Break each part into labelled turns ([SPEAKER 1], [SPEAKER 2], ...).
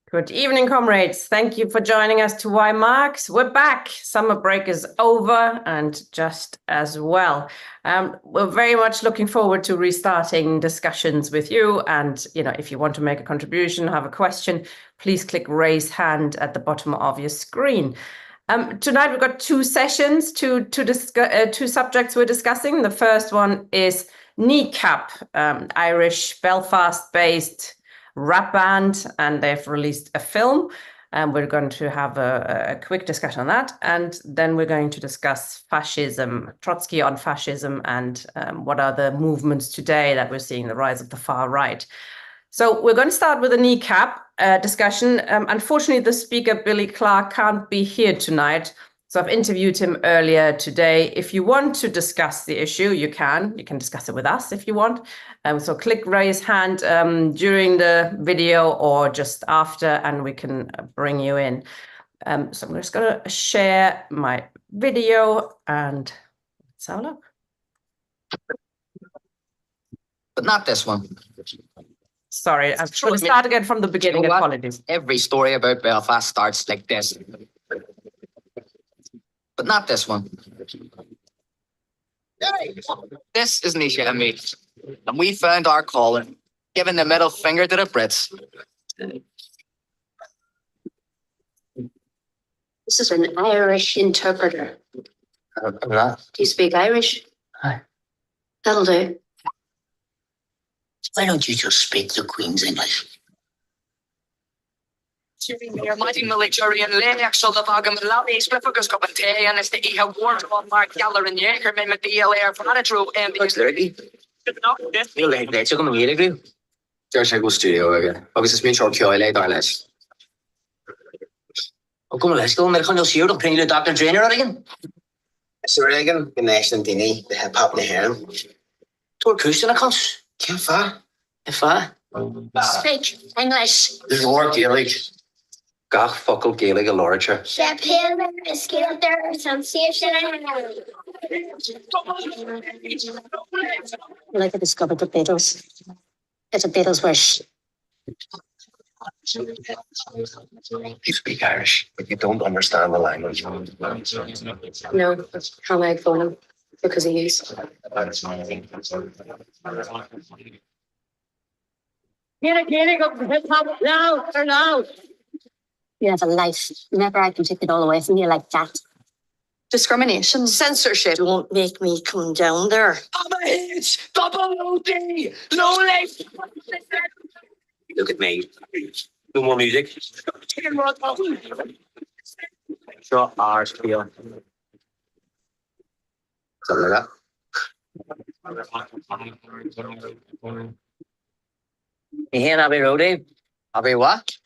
[SPEAKER 1] Good evening, comrades. Thank you for joining us to Why Marx. We're back. Summer break is over and just as well. We're very much looking forward to restarting discussions with you. And, if you want to make a contribution, have a question, please click raise hand at the bottom of your screen. Tonight, we've got two sessions, two subjects we're discussing. The first one is Kneecap, Irish Belfast-based rap band, and they've released a film, and we're going to have a quick discussion on that, and then we're going to discuss fascism, Trotsky on fascism, and what are the movements today that we're seeing, the rise of the far right. So we're going to start with a Kneecap discussion. Unfortunately, the speaker, Billy Clark, can't be here tonight, so I've interviewed him earlier today. If you want to discuss the issue, you can discuss it with us if you want. So click raise hand during the video or just after, and we can bring you in. So I'm just going to share my video and let's have a look.
[SPEAKER 2] But not this one.
[SPEAKER 1] Sorry, I'm going to start again from the beginning.
[SPEAKER 2] You know what?
[SPEAKER 1] Apologies.
[SPEAKER 2] Every story about Belfast starts like this. But not this one. This is Nisha and me. And we found our calling, giving the middle finger to the Brits.
[SPEAKER 3] This is an Irish interpreter.
[SPEAKER 2] That.
[SPEAKER 3] Do you speak Irish?
[SPEAKER 2] Aye.
[SPEAKER 3] That'll do.
[SPEAKER 4] Why don't you just speak the Queen's English?
[SPEAKER 5] Mighty military and Lennox on the bag of Maloney, Spliffergus Cup and Tay, and it's the E have word on Mark Galler and Yanker, men with the LR for not a true
[SPEAKER 4] What's lyric? You'll let that come and get it.
[SPEAKER 6] There's a good studio again. Obviously, it's me short kill later on this.
[SPEAKER 4] Oh, come on, let's go. American, you'll see you. Don't bring you the Dr. Trainer again.
[SPEAKER 6] So again, the National Dini, the hip hop in the hair.
[SPEAKER 4] Tour Coustin, I can't.
[SPEAKER 6] Can't far.
[SPEAKER 4] If I.
[SPEAKER 3] Speak English.
[SPEAKER 6] There's more Gaelic.
[SPEAKER 4] Gach, fuckle, Gaelic, and literature.
[SPEAKER 3] Shephill, Skilter, Sensation. Like I discovered the Beatles. It's a Beatles wish.
[SPEAKER 6] You speak Irish, but you don't understand the language.
[SPEAKER 3] No, how am I going him? Because he used.
[SPEAKER 5] now or now.
[SPEAKER 3] You have a life. Never I can take it all away from you like that.
[SPEAKER 5] Discrimination, censorship.
[SPEAKER 3] Don't make me come down there.
[SPEAKER 5] I'm a hit, double OD, low life.
[SPEAKER 4] Look at me. No more music. Short hours, feel.
[SPEAKER 6] Something like that.
[SPEAKER 4] You hear Abbey Roadie?
[SPEAKER 2] Abbey what?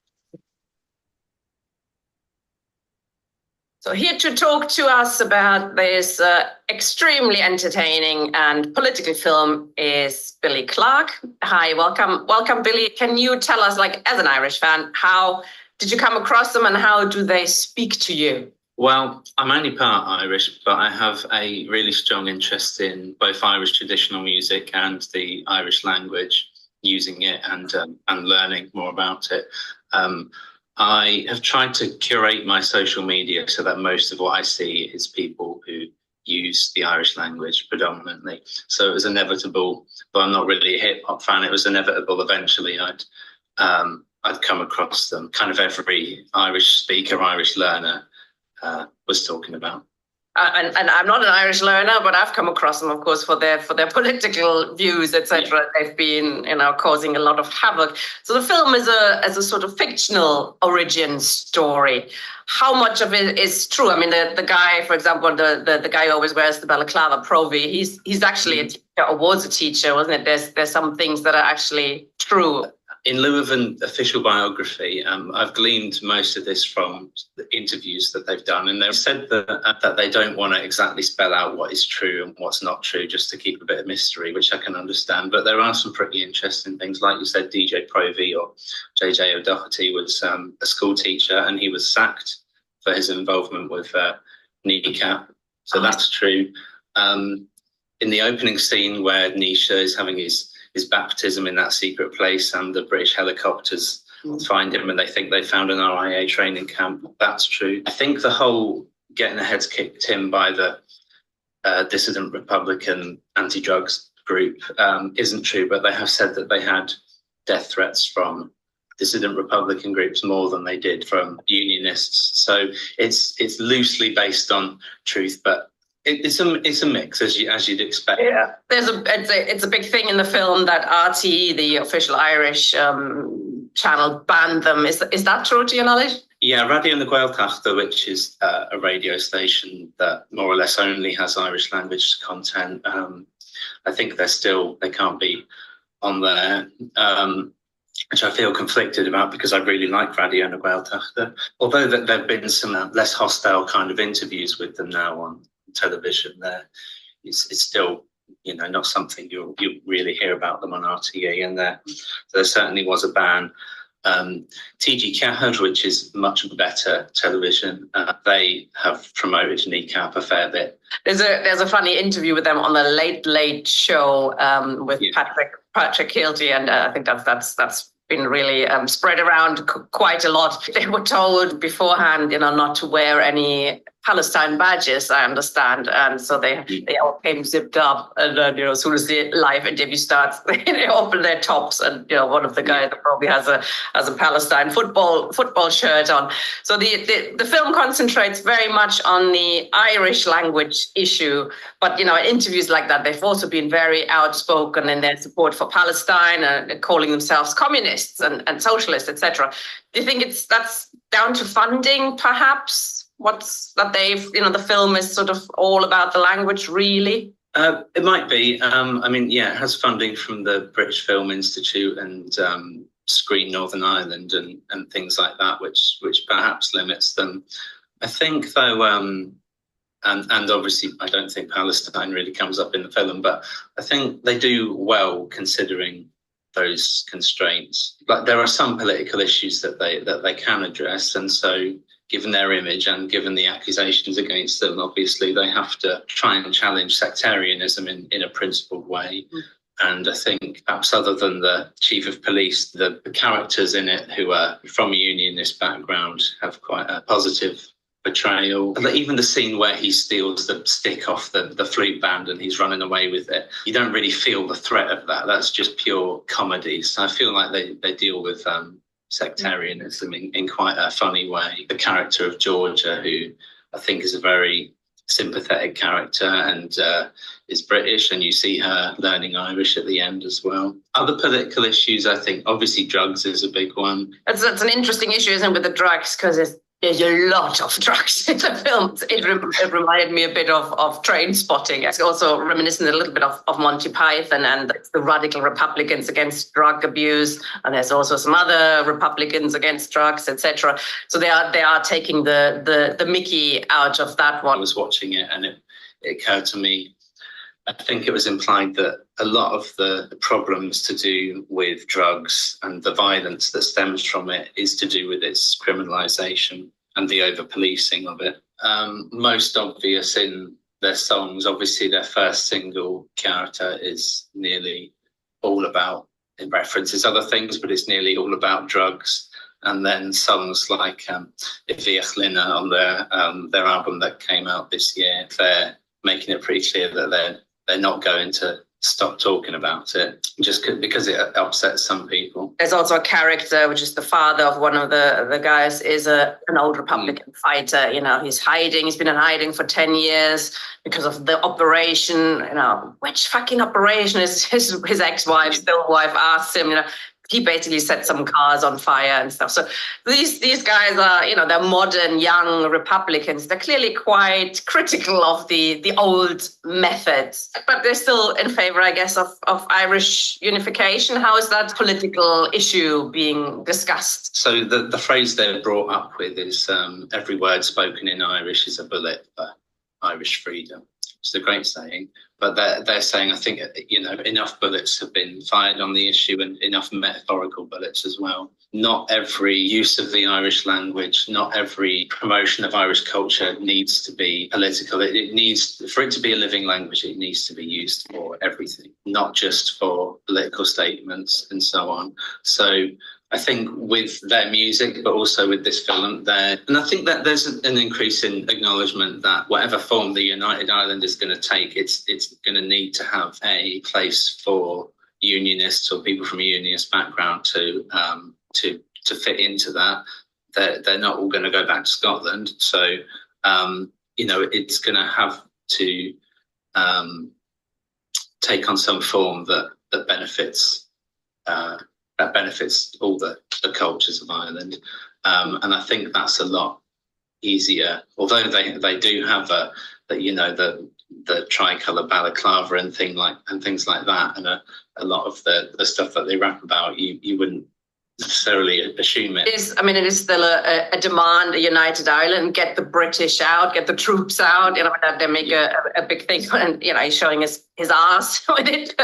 [SPEAKER 1] So here to talk to us about this extremely entertaining and political film is Billy Clark. Hi, welcome, Billy. Can you tell us, as an Irish fan, how did you come across them and how do they speak to you?
[SPEAKER 7] Well, I'm only part Irish, but I have a really strong interest in both Irish traditional music and the Irish language, using it and learning more about it. I have tried to curate my social media so that most of what I see is people who use the Irish language predominantly. So it was inevitable, but I'm not really a hip hop fan. It was inevitable eventually I'd come across them. Kind of every Irish speaker, Irish learner was talking about.
[SPEAKER 1] And I'm not an Irish learner, but I've come across them, of course, for their political views, etc. Yeah. They've been, causing a lot of havoc. So the film is a sort of fictional origin story. How much of it is true? I mean, the guy, for example, the guy who always wears the balaclava, Provi, he's actually a teacher, or was a teacher, wasn't it? There's some things that are actually true.
[SPEAKER 7] In lieu of an official biography, I've gleaned most of this from the interviews that they've done, and they've said that they don't want to exactly spell out what is true and what's not true, just to keep a bit of mystery, which I can understand. But there are some pretty interesting things, like you said, DJ Provi or JJ O'Doherty was a school teacher, and he was sacked for his involvement with Kneecap, so that's true. In the opening scene where Nisha is having his baptism in that secret place and the British helicopters find him and they think they found an RIA training camp. That's true. I think the whole getting their heads kicked in by the dissident Republican anti-drugs group isn't true, but they have said that they had death threats from dissident Republican groups more than they did from unionists. So it's loosely based on truth, but it's a mix, as you'd expect.
[SPEAKER 1] Yeah, it's a big thing in the film that RT, the official Irish channel, banned them. Is that true to your knowledge?
[SPEAKER 7] Yeah, Radio na Gaeltachta, which is a radio station that more or less only has Irish language content. I think they can't be on there, which I feel conflicted about because I really like Radio na Gaeltachta. Although there have been some less hostile kind of interviews with them now on television, it's still, not something you really hear about them on RTE, and there certainly was a ban. TG Cahir, which is much better television, they have promoted Kneecap a fair bit.
[SPEAKER 1] There's a funny interview with them on the Late Late Show with Patrick Hilty, and I think that's been really spread around quite a lot. They were told beforehand, not to wear any Palestine badges, I understand, and so they all came zipped up, and then as soon as the live interview starts, they open their tops, and one of the guys that probably has a Palestine football shirt on. So the film concentrates very much on the Irish language issue, but in interviews like that, they've also been very outspoken in their support for Palestine and calling themselves communists and socialists, etc. Do you think that's down to funding, perhaps? What's that the film is sort of all about the language, really?
[SPEAKER 7] It might be. It has funding from the British Film Institute and Screen Northern Ireland and things like that, which perhaps limits them. I think, though, and obviously I don't think Palestine really comes up in the film, but I think they do well considering those constraints. Like, there are some political issues that they can address, and so given their image and given the accusations against them, obviously they have to try and challenge sectarianism in a principled way. And I think perhaps other than the chief of police, the characters in it who are from a unionist background have quite a positive portrayal. Even the scene where he steals the stick off the flute band and he's running away with it, you don't really feel the threat of that. That's just pure comedy. So I feel like they deal with sectarianism in quite a funny way. The character of Georgia, who I think is a very sympathetic character and is British, and you see her learning Irish at the end as well. Other political issues, I think, obviously drugs is a big one.
[SPEAKER 1] That's an interesting issue, isn't it, with the drugs, because there's a lot of drugs in the film. It reminded me a bit of Train Spotting. It's also reminiscent a little bit of Monty Python and the radical Republicans against drug abuse. And there's also some other Republicans against drugs, etc. So they are taking the Mickey out of that one.
[SPEAKER 7] I was watching it and it occurred to me, I think it was implied that a lot of the problems to do with drugs and the violence that stems from it is to do with its criminalisation and the over-policing of it. Most obvious in their songs, obviously their first single, Character, is nearly all about, it references other things, but it's nearly all about drugs. And then songs like Ifiach Lina on their album that came out this year, they're making it pretty clear that they're not going to stop talking about it just because it upsets some people.
[SPEAKER 1] There's also a character, which is the father of one of the guys, is an old Republican fighter. He's hiding. He's been in hiding for 10 years because of the operation. Which fucking operation is his ex-wife, still wife, asked him, he basically set some cars on fire and stuff. So these guys are, they're modern, young Republicans. They're clearly quite critical of the old methods, but they're still in favor, I guess, of Irish unification. How is that political issue being discussed?
[SPEAKER 7] So the phrase they're brought up with is every word spoken in Irish is a bullet for Irish freedom. It's a great saying, but they're saying, I think, enough bullets have been fired on the issue and enough metaphorical bullets as well. Not every use of the Irish language, not every promotion of Irish culture needs to be political. It needs, for it to be a living language, it needs to be used for everything, not just for political statements and so on. So I think with their music, but also with this film there. And I think that there's an increase in acknowledgement that whatever form the United Ireland is going to take, it's going to need to have a place for unionists or people from a unionist background to fit into that. They're not all going to go back to Scotland. So, it's going to have to take on some form that benefits all the cultures of Ireland, and I think that's a lot easier. Although they do have the tricolour balaclava and things like that, and a lot of the stuff that they rap about, you wouldn't necessarily assume it.
[SPEAKER 1] It is still a demand, a united Ireland, get the British out, get the troops out, that they make a big thing, and he's showing his ass with it,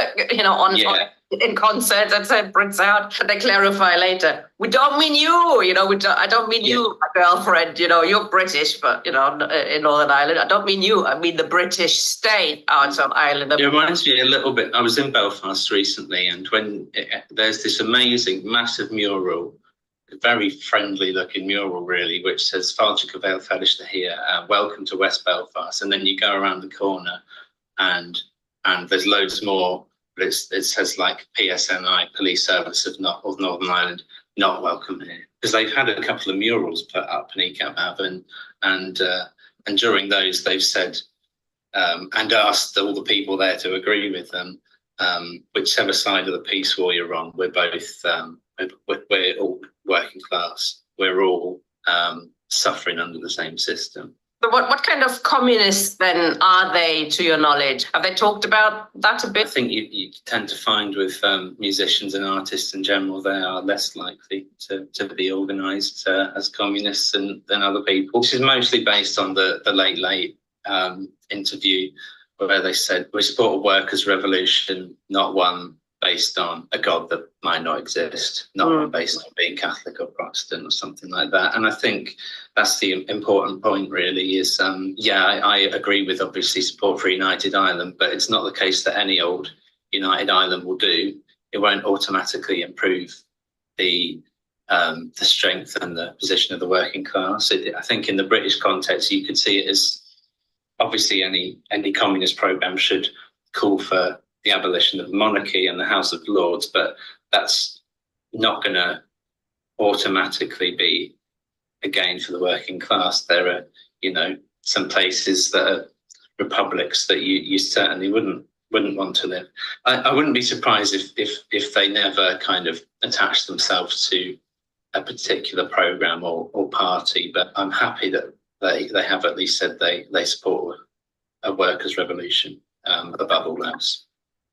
[SPEAKER 1] in concerts and said Brits out, and they clarify later, we don't mean you, I don't mean you, my girlfriend, you're British, but in Northern Ireland, I don't mean you, I mean the British state out of Ireland.
[SPEAKER 7] It reminds me a little bit, I was in Belfast recently, and when there's this amazing, massive mural, a very friendly looking mural really, which says Fáilte go bhfuil feisteach here, welcome to West Belfast, and then you go around the corner and there's loads more. But it says like PSNI, Police Service of Northern Ireland, not welcome here, because they've had a couple of murals put up, Kneecap have, and during those they've said and asked all the people there to agree with them, whichever side of the peace war you're on, we're both we're all working class, we're all suffering under the same system.
[SPEAKER 1] But what kind of communists then are they, to your knowledge? Have they talked about that a bit?
[SPEAKER 7] I think you tend to find with musicians and artists in general, they are less likely to be organised as communists than other people. This is mostly based on the late interview where they said, we support a workers' revolution, not one based on a God that might not exist, not one based on being Catholic or Protestant or something like that. And I think that's the important point really is, I agree with obviously support for United Ireland, but it's not the case that any old United Ireland will do. It won't automatically improve the strength and the position of the working class. I think in the British context, you could see it as obviously any communist programme should call for the abolition of monarchy and the House of Lords, but that's not going to automatically be a gain for the working class. There are, some places that are republics that you certainly wouldn't want to live. I wouldn't be surprised if they never kind of attach themselves to a particular programme or party, but I'm happy that they have at least said they support a workers' revolution above all else.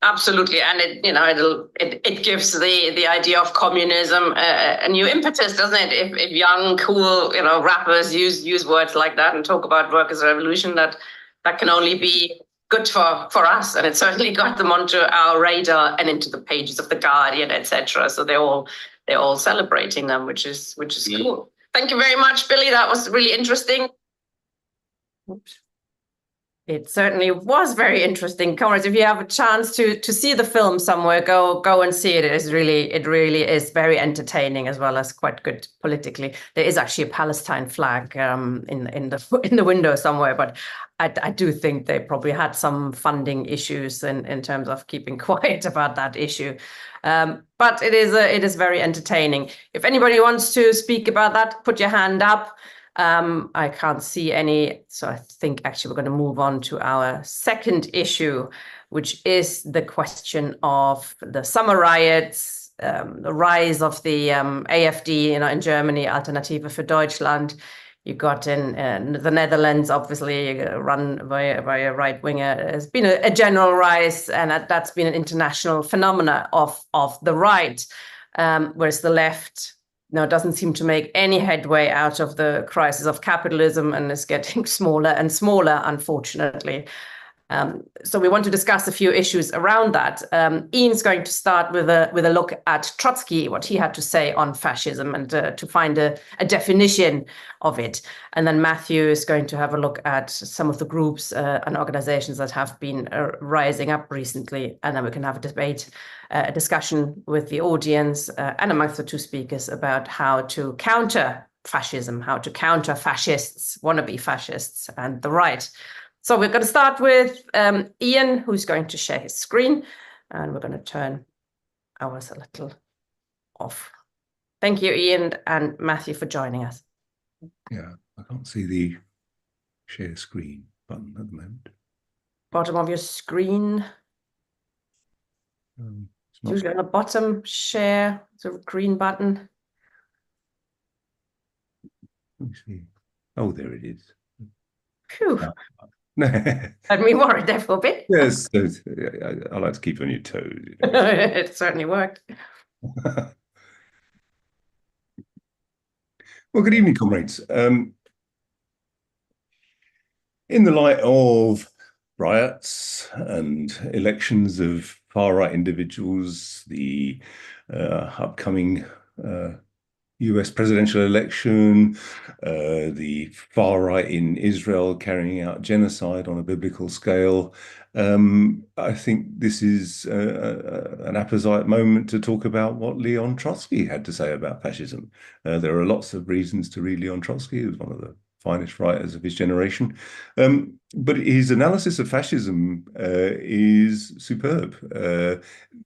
[SPEAKER 1] Absolutely, and it gives the idea of communism a new impetus, doesn't it? If young, cool, rappers use words like that and talk about workers' revolution, that can only be good for us, and it certainly got them onto our radar and into the pages of the Guardian, etc. So they're all celebrating them, which is cool. Thank you very much, Billy. That was really interesting. Oops. It certainly was very interesting. Comrades, if you have a chance to see the film somewhere, go and see it. It really is very entertaining as well as quite good politically. There is actually a Palestine flag in the window somewhere, but I do think they probably had some funding issues in terms of keeping quiet about that issue. But it is very entertaining. If anybody wants to speak about that, put your hand up. I can't see any, so I think actually we're going to move on to our second issue, which is the question of the summer riots, the rise of the AFD, in Germany, Alternative für Deutschland. You got in the Netherlands, obviously run by a right winger. There's been a general rise, and that's been an international phenomena of the right, whereas the left doesn't seem to make any headway out of the crisis of capitalism and is getting smaller and smaller, unfortunately. So we want to discuss a few issues around that. Ian's going to start with a look at Trotsky, what he had to say on fascism, and to find a definition of it. And then Matthew is going to have a look at some of the groups and organizations that have been rising up recently. And then we can have a debate, a discussion with the audience and amongst the two speakers about how to counter fascism, how to counter fascists, wannabe fascists, and the right. So we're going to start with Ian, who's going to share his screen, and we're going to turn ours a little off. Thank you, Ian and Matthew, for joining us.
[SPEAKER 8] Yeah, I can't see the share screen button at the moment.
[SPEAKER 1] Bottom of your screen.
[SPEAKER 8] It's
[SPEAKER 1] Usually on the bottom, share, the green button.
[SPEAKER 8] Let me see. Oh, there it is.
[SPEAKER 1] Phew.
[SPEAKER 8] No.
[SPEAKER 1] Had me worried there for a bit.
[SPEAKER 8] Yes, I like to keep you on your toes.
[SPEAKER 1] It certainly worked.
[SPEAKER 8] Well, good evening, comrades. In the light of riots and elections of far-right individuals, the upcoming US presidential election, the far right in Israel carrying out genocide on a biblical scale. I think this is an apposite moment to talk about what Leon Trotsky had to say about fascism. There are lots of reasons to read Leon Trotsky. He was one of the finest writers of his generation. But his analysis of fascism is superb,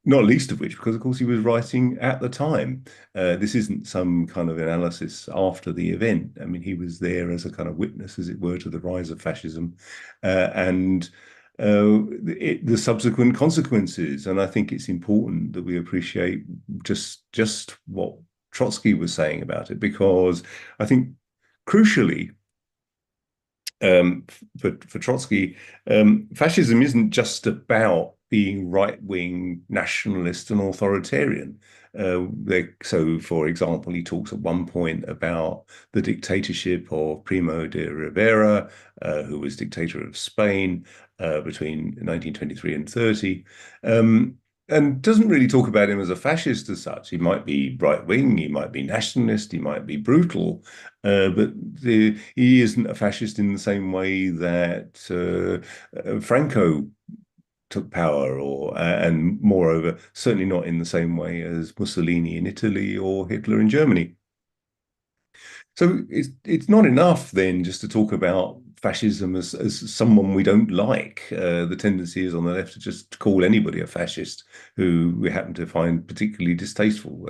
[SPEAKER 8] not least of which because, of course, he was writing at the time. This isn't some kind of analysis after the event. I mean, he was there as a kind of witness, as it were, to the rise of fascism and the subsequent consequences. And I think it's important that we appreciate just what Trotsky was saying about it, because I think crucially, for Trotsky, fascism isn't just about being right-wing, nationalist and authoritarian. So, for example, he talks at one point about the dictatorship of Primo de Rivera, who was dictator of Spain between 1923 and 30. And doesn't really talk about him as a fascist as such. He might be right-wing, he might be nationalist, he might be brutal, but he isn't a fascist in the same way that Franco took power, and moreover, certainly not in the same way as Mussolini in Italy or Hitler in Germany. So it's not enough then just to talk about fascism as someone we don't like. The tendency is on the left to just call anybody a fascist who we happen to find particularly distasteful.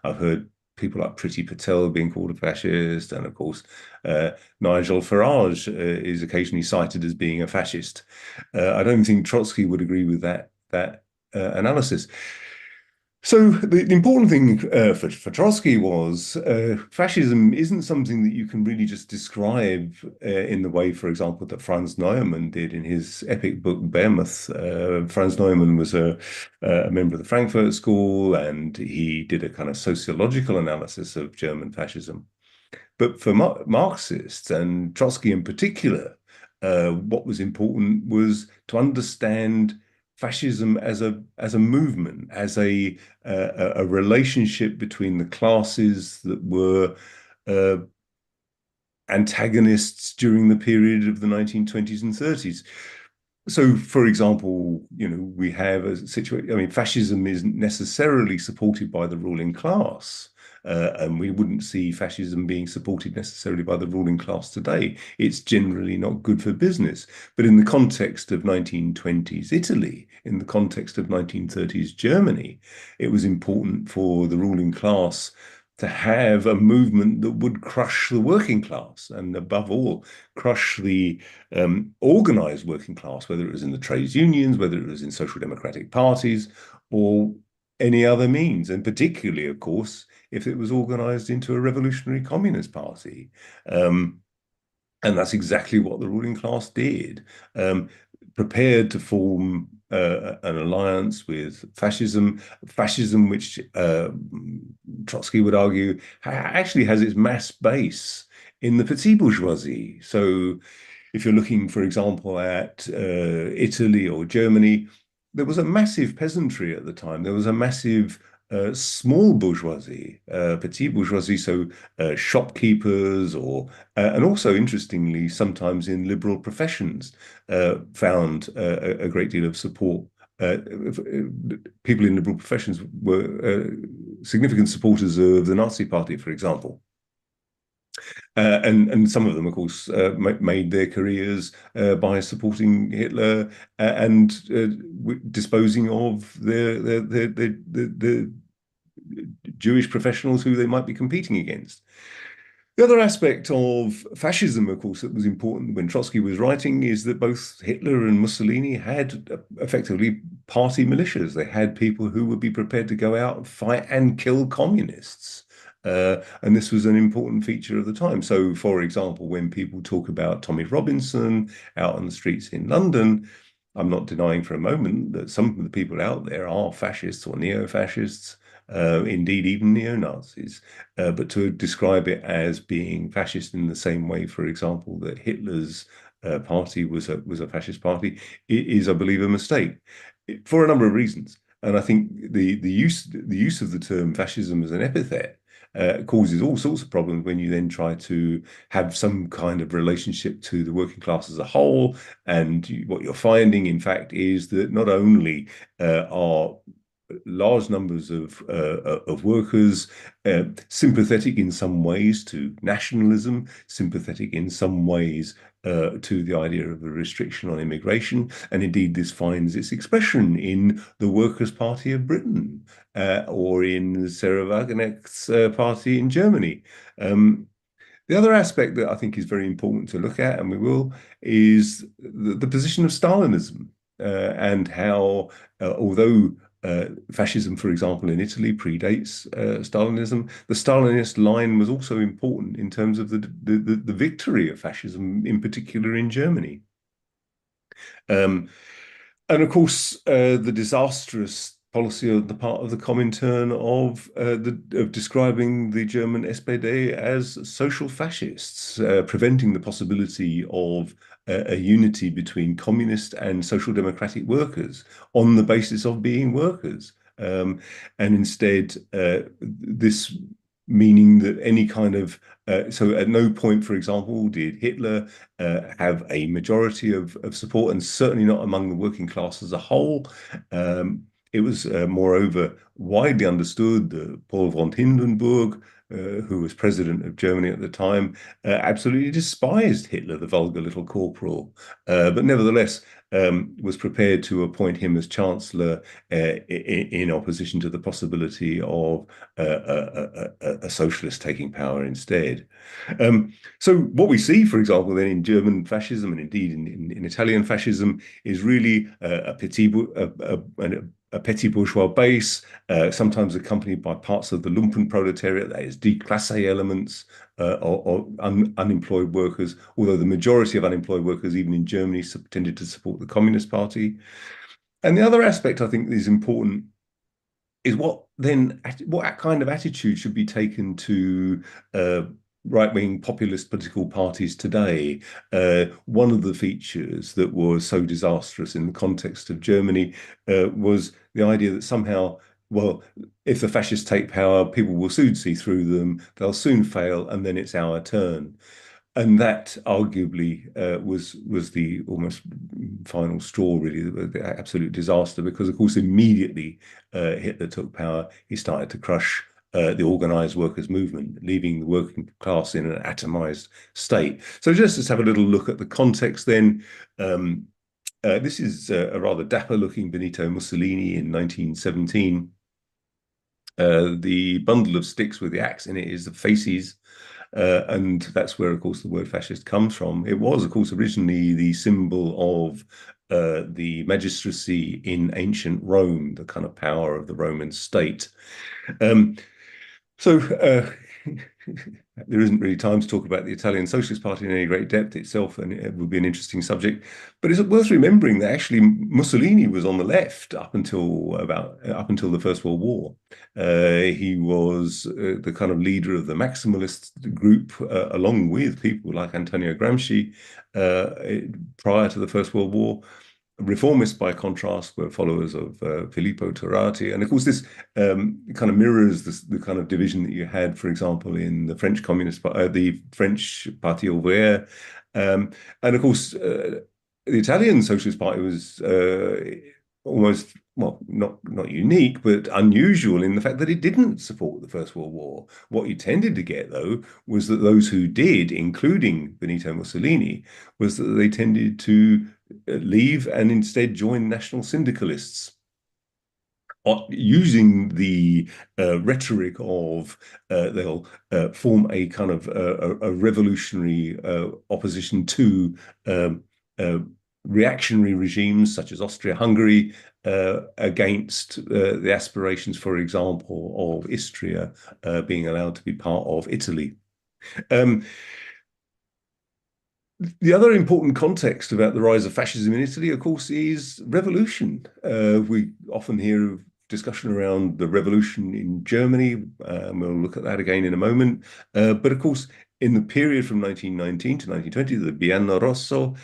[SPEAKER 8] I've heard people like Priti Patel being called a fascist, and of course Nigel Farage is occasionally cited as being a fascist. I don't think Trotsky would agree with that analysis. So the important thing for Trotsky was fascism isn't something that you can really just describe in the way, for example, that Franz Neumann did in his epic book Behemoth. Franz Neumann was a member of the Frankfurt School, and he did a kind of sociological analysis of German fascism. But for Marxists, and Trotsky in particular, what was important was to understand fascism as a movement, as a relationship between the classes that were antagonists during the period of the 1920s and 30s. So, for example, we have a situation. I mean, fascism isn't necessarily supported by the ruling class. And we wouldn't see fascism being supported necessarily by the ruling class today. It's generally not good for business. But in the context of 1920s Italy, in the context of 1930s Germany, it was important for the ruling class to have a movement that would crush the working class, and above all, crush the organized working class, whether it was in the trades unions, whether it was in social democratic parties, or any other means, and particularly, of course, if it was organized into a revolutionary communist party. And that's exactly what the ruling class did, prepared to form an alliance with fascism, which Trotsky would argue actually has its mass base in the petit bourgeoisie. So If you're looking, for example, at Italy or Germany, there was a massive peasantry at the time. There was a massive small bourgeoisie, petit bourgeoisie, so shopkeepers, and also interestingly, sometimes in liberal professions, found a great deal of support. People in liberal professions were significant supporters of the Nazi Party, for example. And some of them, of course, made their careers by supporting Hitler and disposing of the Jewish professionals who they might be competing against. The other aspect of fascism, of course, that was important when Trotsky was writing is that both Hitler and Mussolini had effectively party militias. They had people who would be prepared to go out and fight and kill communists. And this was an important feature of the time. So, for example, when people talk about Tommy Robinson out on the streets in London, I'm not denying for a moment that some of the people out there are fascists or neo-fascists, indeed even neo-Nazis. But to describe it as being fascist in the same way, for example, that Hitler's party was a fascist party, is, I believe, a mistake for a number of reasons. And I think the use of the term fascism as an epithet causes all sorts of problems when you then try to have some kind of relationship to the working class as a whole. And what you're finding, in fact, is that not only are large numbers of workers sympathetic in some ways to nationalism, sympathetic in some ways to the idea of a restriction on immigration. And indeed, this finds its expression in the Workers' Party of Britain or in Sarah Wagenknecht's party in Germany. The other aspect that I think is very important to look at, and we will, is the position of Stalinism and how, although fascism, for example, in Italy predates Stalinism, the Stalinist line was also important in terms of the victory of fascism, in particular in Germany. And of course, the disastrous policy on the part of the Comintern of describing the German SPD as social fascists, preventing the possibility of a unity between communist and social democratic workers on the basis of being workers. And instead, this meaning that any kind of so at no point, for example, did Hitler have a majority of support, and certainly not among the working class as a whole. It was, moreover, widely understood that Paul von Hindenburg, who was president of Germany at the time, absolutely despised Hitler, the vulgar little corporal, but nevertheless was prepared to appoint him as chancellor in opposition to the possibility of a socialist taking power instead. So what we see, for example, then in German fascism and indeed in Italian fascism is really a petit bourgeois base, sometimes accompanied by parts of the lumpen proletariat, that is, declasse elements or unemployed workers, although the majority of unemployed workers, even in Germany, tended to support the Communist Party. And the other aspect I think is important is what kind of attitude should be taken to right-wing populist political parties today. One of the features that was so disastrous in the context of Germany was the idea that somehow, well, if the fascists take power, people will soon see through them, they'll soon fail, and then it's our turn. And that arguably was the almost final straw, really, the absolute disaster, because, of course, immediately Hitler took power, he started to crush the organized workers' movement, leaving the working class in an atomized state. So just let's have a little look at the context then. This is a rather dapper-looking Benito Mussolini in 1917. The bundle of sticks with the axe in it is the fasces. And that's where, of course, the word fascist comes from. It was, of course, originally the symbol of the magistracy in ancient Rome, the kind of power of the Roman state. So there isn't really time to talk about the Italian Socialist Party in any great depth itself, and it would be an interesting subject. But it's worth remembering that actually Mussolini was on the left up until the First World War. He was the kind of leader of the maximalist group, along with people like Antonio Gramsci, prior to the First World War. Reformists, by contrast, were followers of Filippo Turati. And of course, this kind of mirrors the kind of division that you had, for example, in the French the French Parti Ouvrier. And of course, the Italian Socialist Party was almost, well, not unique, but unusual in the fact that it didn't support the First World War. What you tended to get, though, was that those who did, including Benito Mussolini, was that they tended to leave and instead join national syndicalists, using the rhetoric of they'll form a kind of a revolutionary opposition to reactionary regimes such as Austria-Hungary, against the aspirations, for example, of Istria being allowed to be part of Italy. The other important context about the rise of fascism in Italy, of course, is revolution. We often hear of discussion around the revolution in Germany. We'll look at that again in a moment. But of course, in the period from 1919 to 1920, the Biennio Rosso,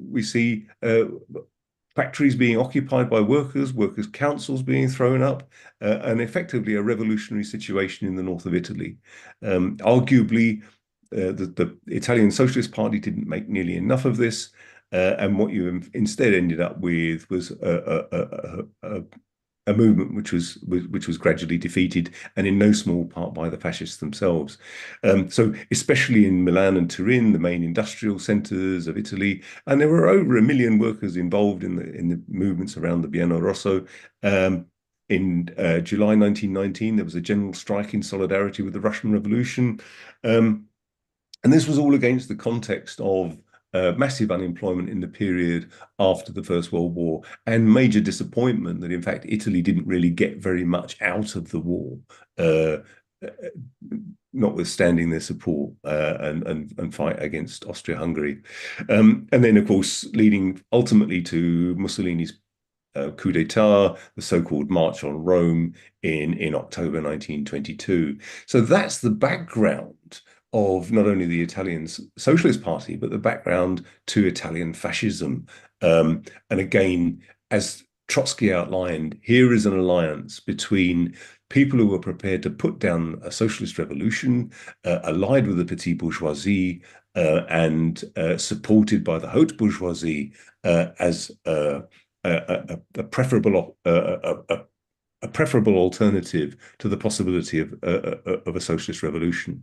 [SPEAKER 8] we see factories being occupied by workers councils being thrown up, and effectively a revolutionary situation in the north of Italy. Arguably, the Italian Socialist Party didn't make nearly enough of this, and what you instead ended up with was a movement which was gradually defeated, and in no small part by the fascists themselves. So especially in Milan and Turin, the main industrial centers of Italy, and there were over 1 million workers involved in the movements around the Biennio Rosso. In July 1919, there was a general strike in solidarity with the Russian Revolution. And this was all against the context of massive unemployment in the period after the First World War, and major disappointment that, in fact, Italy didn't really get very much out of the war, notwithstanding their support and fight against Austria-Hungary. And then, of course, leading ultimately to Mussolini's coup d'etat, the so-called March on Rome in October 1922. So that's the background of not only the Italian Socialist Party, but the background to Italian fascism. And again, as Trotsky outlined, here is an alliance between people who were prepared to put down a socialist revolution, allied with the petite bourgeoisie, and supported by the haute bourgeoisie as a preferable alternative to the possibility of a socialist revolution.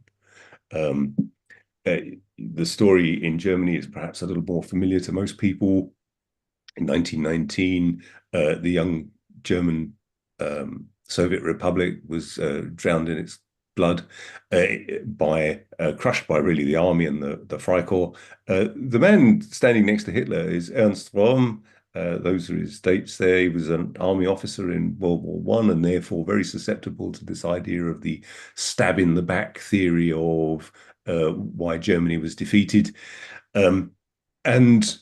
[SPEAKER 8] The story in Germany is perhaps a little more familiar to most people. In 1919, the young German Soviet Republic was drowned in its blood, crushed by really the army and the Freikorps. The man standing next to Hitler is Ernst Röhm. Those are his dates there. He was an army officer in World War I, and therefore very susceptible to this idea of the stab in the back theory of why Germany was defeated, and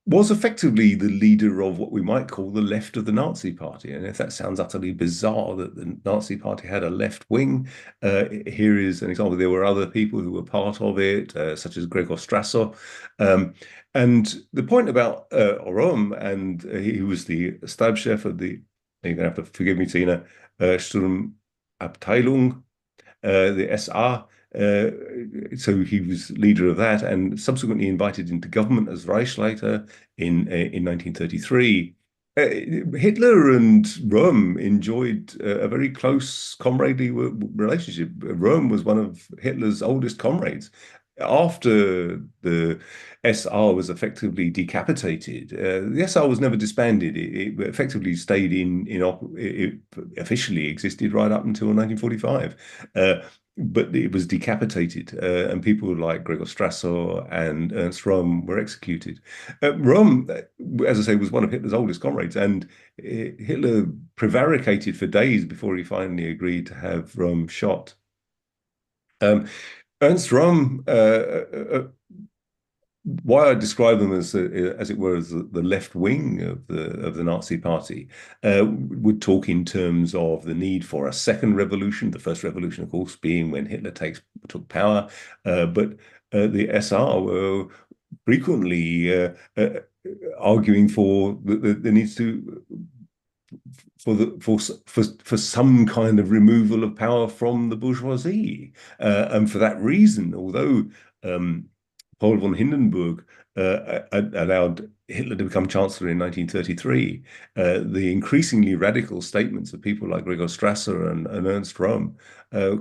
[SPEAKER 8] was effectively the leader of what we might call the left of the Nazi Party. And if that sounds utterly bizarre that the Nazi Party had a left wing, here is an example. There were other people who were part of it, such as Gregor Strasser. And the point about Röhm, and he was the Stabschef of the, you're going to have to forgive me, Tina, Sturmabteilung, the SA. So he was leader of that, and subsequently invited into government as Reichsleiter in 1933. Hitler and Röhm enjoyed a very close comradely relationship. Röhm was one of Hitler's oldest comrades. After the SR was effectively decapitated, the SR was never disbanded. It effectively stayed it officially existed right up until 1945. But it was decapitated, and people like Gregor Strasser and Ernst Röhm were executed. Röhm, as I say, was one of Hitler's oldest comrades, and Hitler prevaricated for days before he finally agreed to have Röhm shot. Ernst Röhm, why I describe them as it were, as the left wing of the Nazi Party, would talk in terms of the need for a second revolution. The first revolution, of course, being when Hitler took power, but the SR were frequently arguing for the needs to for some kind of removal of power from the bourgeoisie, and for that reason, although Paul von Hindenburg allowed Hitler to become chancellor in 1933, the increasingly radical statements of people like Gregor Strasser and Ernst Röhm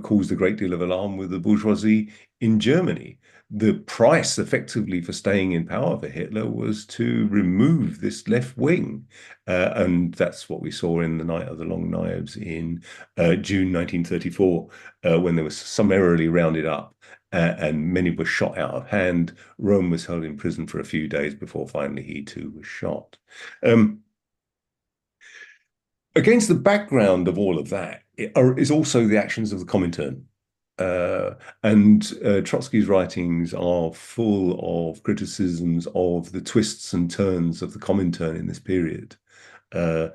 [SPEAKER 8] caused a great deal of alarm with the bourgeoisie in Germany. The price effectively for staying in power for Hitler was to remove this left wing. And that's what we saw in the Night of the Long Knives in June 1934, when they were summarily rounded up and many were shot out of hand. Röhm was held in prison for a few days before finally he too was shot. Against the background of all of that is also the actions of the Comintern. And Trotsky's writings are full of criticisms of the twists and turns of the Comintern in this period. So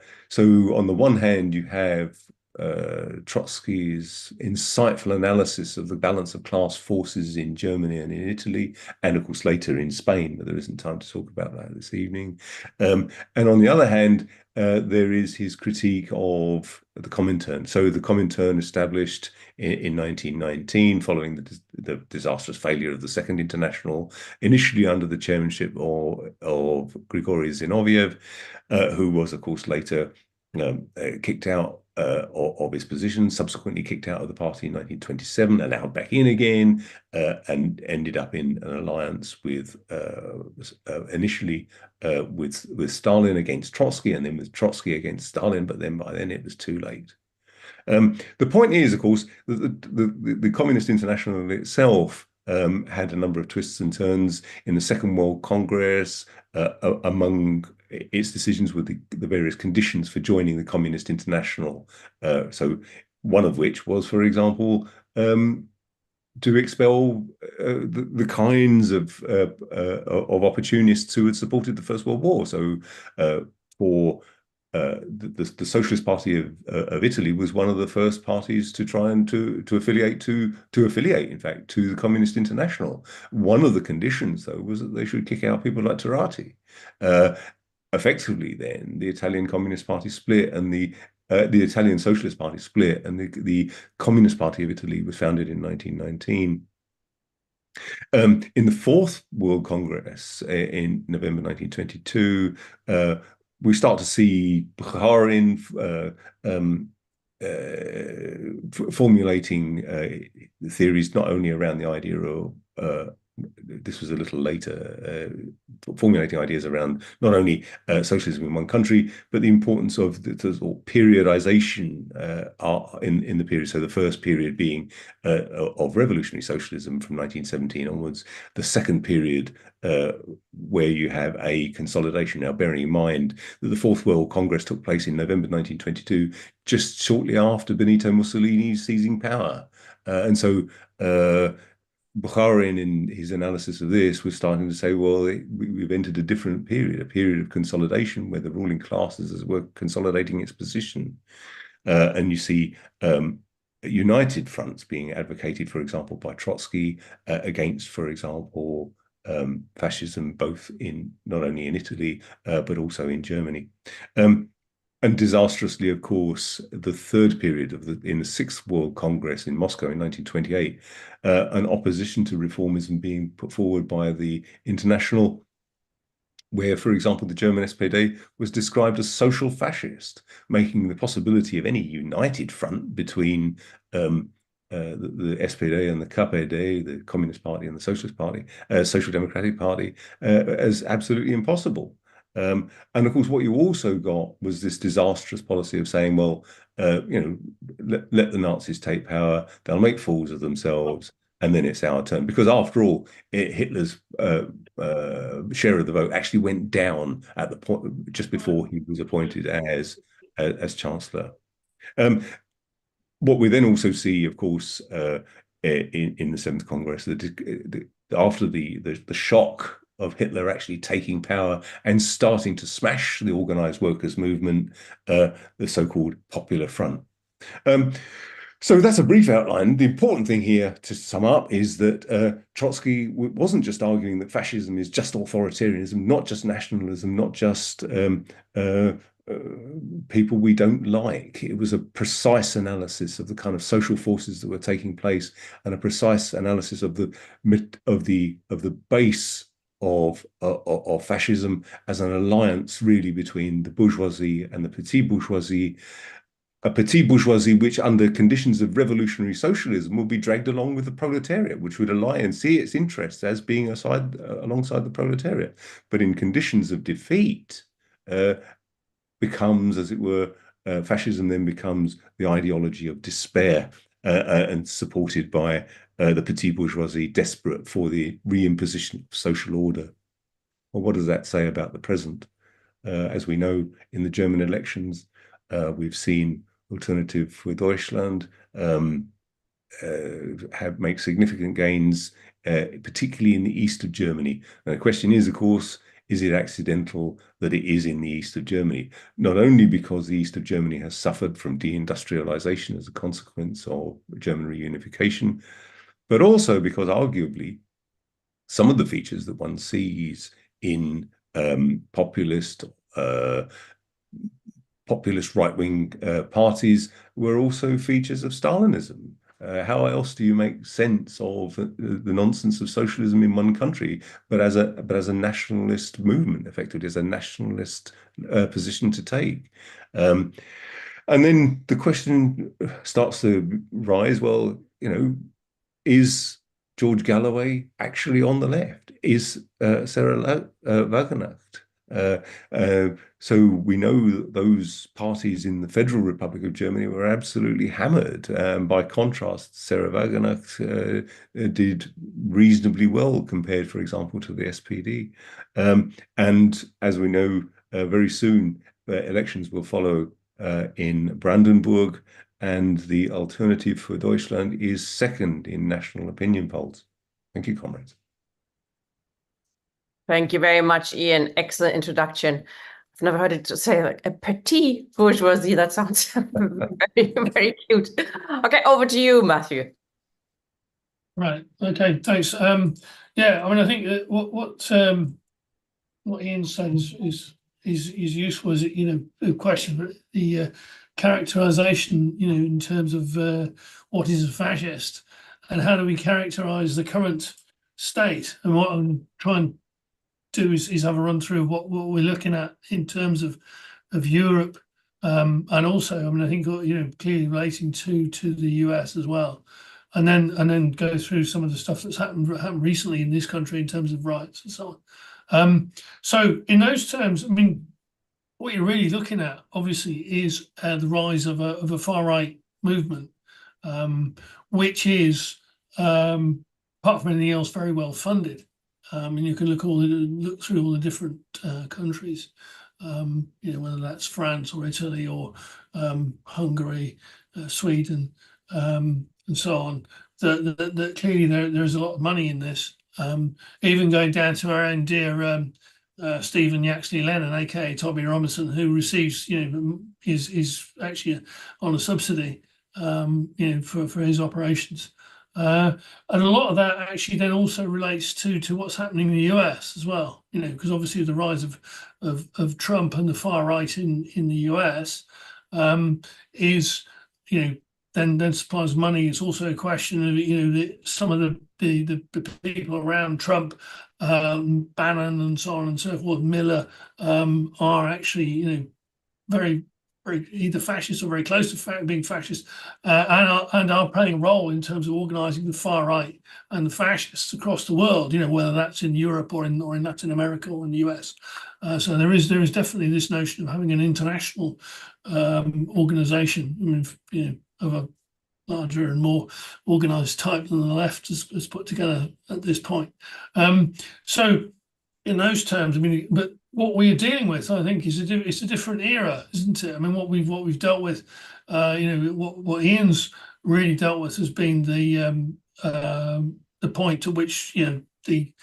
[SPEAKER 8] on the one hand, you have Trotsky's insightful analysis of the balance of class forces in Germany and in Italy, and of course later in Spain, but there isn't time to talk about that this evening. And on the other hand, there is his critique of the Comintern. So the Comintern established in 1919, following the disastrous failure of the Second International, initially under the chairmanship of Grigory Zinoviev, who was, of course, later kicked out of his position, subsequently kicked out of the party in 1927, allowed back in again, and ended up in an alliance with initially with Stalin against Trotsky, and then with Trotsky against Stalin. But then by then it was too late. The point is, of course, that the Communist International itself had a number of twists and turns in the Second World Congress. Among its decisions with the various conditions for joining the Communist International. So one of which was, for example, to expel the kinds of opportunists who had supported the First World War. So for the Socialist Party of Italy was one of the first parties to try and to affiliate, in fact, to the Communist International. One of the conditions, though, was that they should kick out people like Turati. Effectively, then the Italian Communist Party split, and the Italian Socialist Party split, and the Communist Party of Italy was founded in 1919. In the Fourth World Congress in November 1922, we start to see Bukharin formulating theories not only around the idea of this was a little later, formulating ideas around not only socialism in one country, but the importance of the periodization in the period. So the first period being of revolutionary socialism from 1917 onwards, the second period where you have a consolidation. Now, bearing in mind that the Fourth World Congress took place in November 1922, just shortly after Benito Mussolini's seizing power. And so Bukharin, in his analysis of this, was starting to say, well, we've entered a different period, a period of consolidation where the ruling classes were consolidating its position. And you see united fronts being advocated, for example, by Trotsky against, for example, fascism, both not only in Italy, but also in Germany. And disastrously, of course, the third period in the Sixth World Congress in Moscow in 1928, an opposition to reformism being put forward by the International, where, for example, the German SPD was described as social fascist, making the possibility of any united front between the SPD and the KPD, the Communist Party and the Socialist Party, Social Democratic Party, as absolutely impossible. And of course, what you also got was this disastrous policy of saying, well, let the Nazis take power, they'll make fools of themselves, and then it's our turn. Because after all, Hitler's share of the vote actually went down at the point just before he was appointed as chancellor. What we then also see, of course, in the Seventh Congress. After the shock of Hitler actually taking power and starting to smash the organized workers' movement, the so-called Popular Front. So that's a brief outline. The important thing here to sum up is that Trotsky wasn't just arguing that fascism is just authoritarianism, not just nationalism, not just people we don't like. It was a precise analysis of the kind of social forces that were taking place, and a precise analysis of the base of fascism as an alliance, really, between the bourgeoisie and the petite bourgeoisie. A petite bourgeoisie which, under conditions of revolutionary socialism, would be dragged along with the proletariat, which would ally and see its interests as being alongside the proletariat. But in conditions of defeat, becomes, as it were, fascism then becomes the ideology of despair, and supported by the petite bourgeoisie, desperate for the reimposition of social order. Well, what does that say about the present? As we know, in the German elections, we've seen Alternative for Deutschland make significant gains, particularly in the east of Germany. Now, the question is, of course, is it accidental that it is in the east of Germany? Not only because the east of Germany has suffered from deindustrialization as a consequence of German reunification, but also because arguably some of the features that one sees in populist right-wing parties were also features of Stalinism. How else do you make sense of the nonsense of socialism in one country, but as a nationalist movement, effectively as a nationalist position to take? And then the question starts to rise: well, is George Galloway actually on the left? Is Sarah Wagenknecht? So we know that those parties in the Federal Republic of Germany were absolutely hammered. By contrast, Sarah Wagenknecht did reasonably well compared, for example, to the SPD. And as we know, very soon elections will follow in Brandenburg, and the Alternative for Deutschland is second in national opinion polls. Thank you, comrades.
[SPEAKER 1] Thank you very much, Ian. Excellent introduction. I've never heard it say like a petite bourgeoisie. That sounds very, very cute. Okay, over to you, Matthew.
[SPEAKER 9] Right. Okay. Thanks. Yeah. I mean, I think that what Ian said is useful. Is the question, the characterization, in terms of what is a fascist, and how do we characterize the current state? And what I'm trying do is have a run through what we're looking at in terms of Europe, and also, I mean, I think clearly relating to the US as well, and then go through some of the stuff that's happened recently in this country in terms of rights and so on. So in those terms, I mean, what you're really looking at, obviously, is the rise of a far right movement, which is, apart from anything else, very well funded. And you can look through all the different countries, whether that's France or Italy or Hungary, Sweden, and so on. That clearly there is a lot of money in this. Even going down to our own dear Stephen Yaxley Lennon, aka Tommy Robinson, who receives, is actually on a subsidy, for his operations. And a lot of that actually then also relates to what's happening in the US as well, because obviously the rise of Trump and the far right in the US is, then supplies money. It's also a question of, some of the people around Trump, Bannon and so on and so forth, Miller, are actually, very either fascist or very close to being fascist, and are playing a role in terms of organising the far right and the fascists across the world. Whether that's in Europe or in Latin America or in the US. So there is definitely this notion of having an international organisation. I mean, of a larger and more organised type than the left has put together at this point. So in those terms, I mean, but what we're dealing with, I think, is it's a different era, isn't it? I mean, what we've dealt with, what Ian's really dealt with has been the the point to which the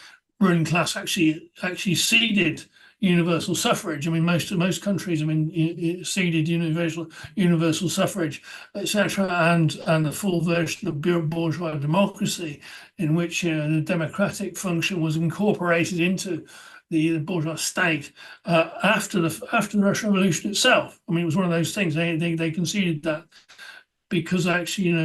[SPEAKER 9] ruling class actually ceded universal suffrage. I mean, most countries, I mean, it ceded universal suffrage, etc., and the full version of bourgeois democracy, in which the democratic function was incorporated into the bourgeois state after the Russian Revolution itself. I mean, it was one of those things. They conceded that because actually, in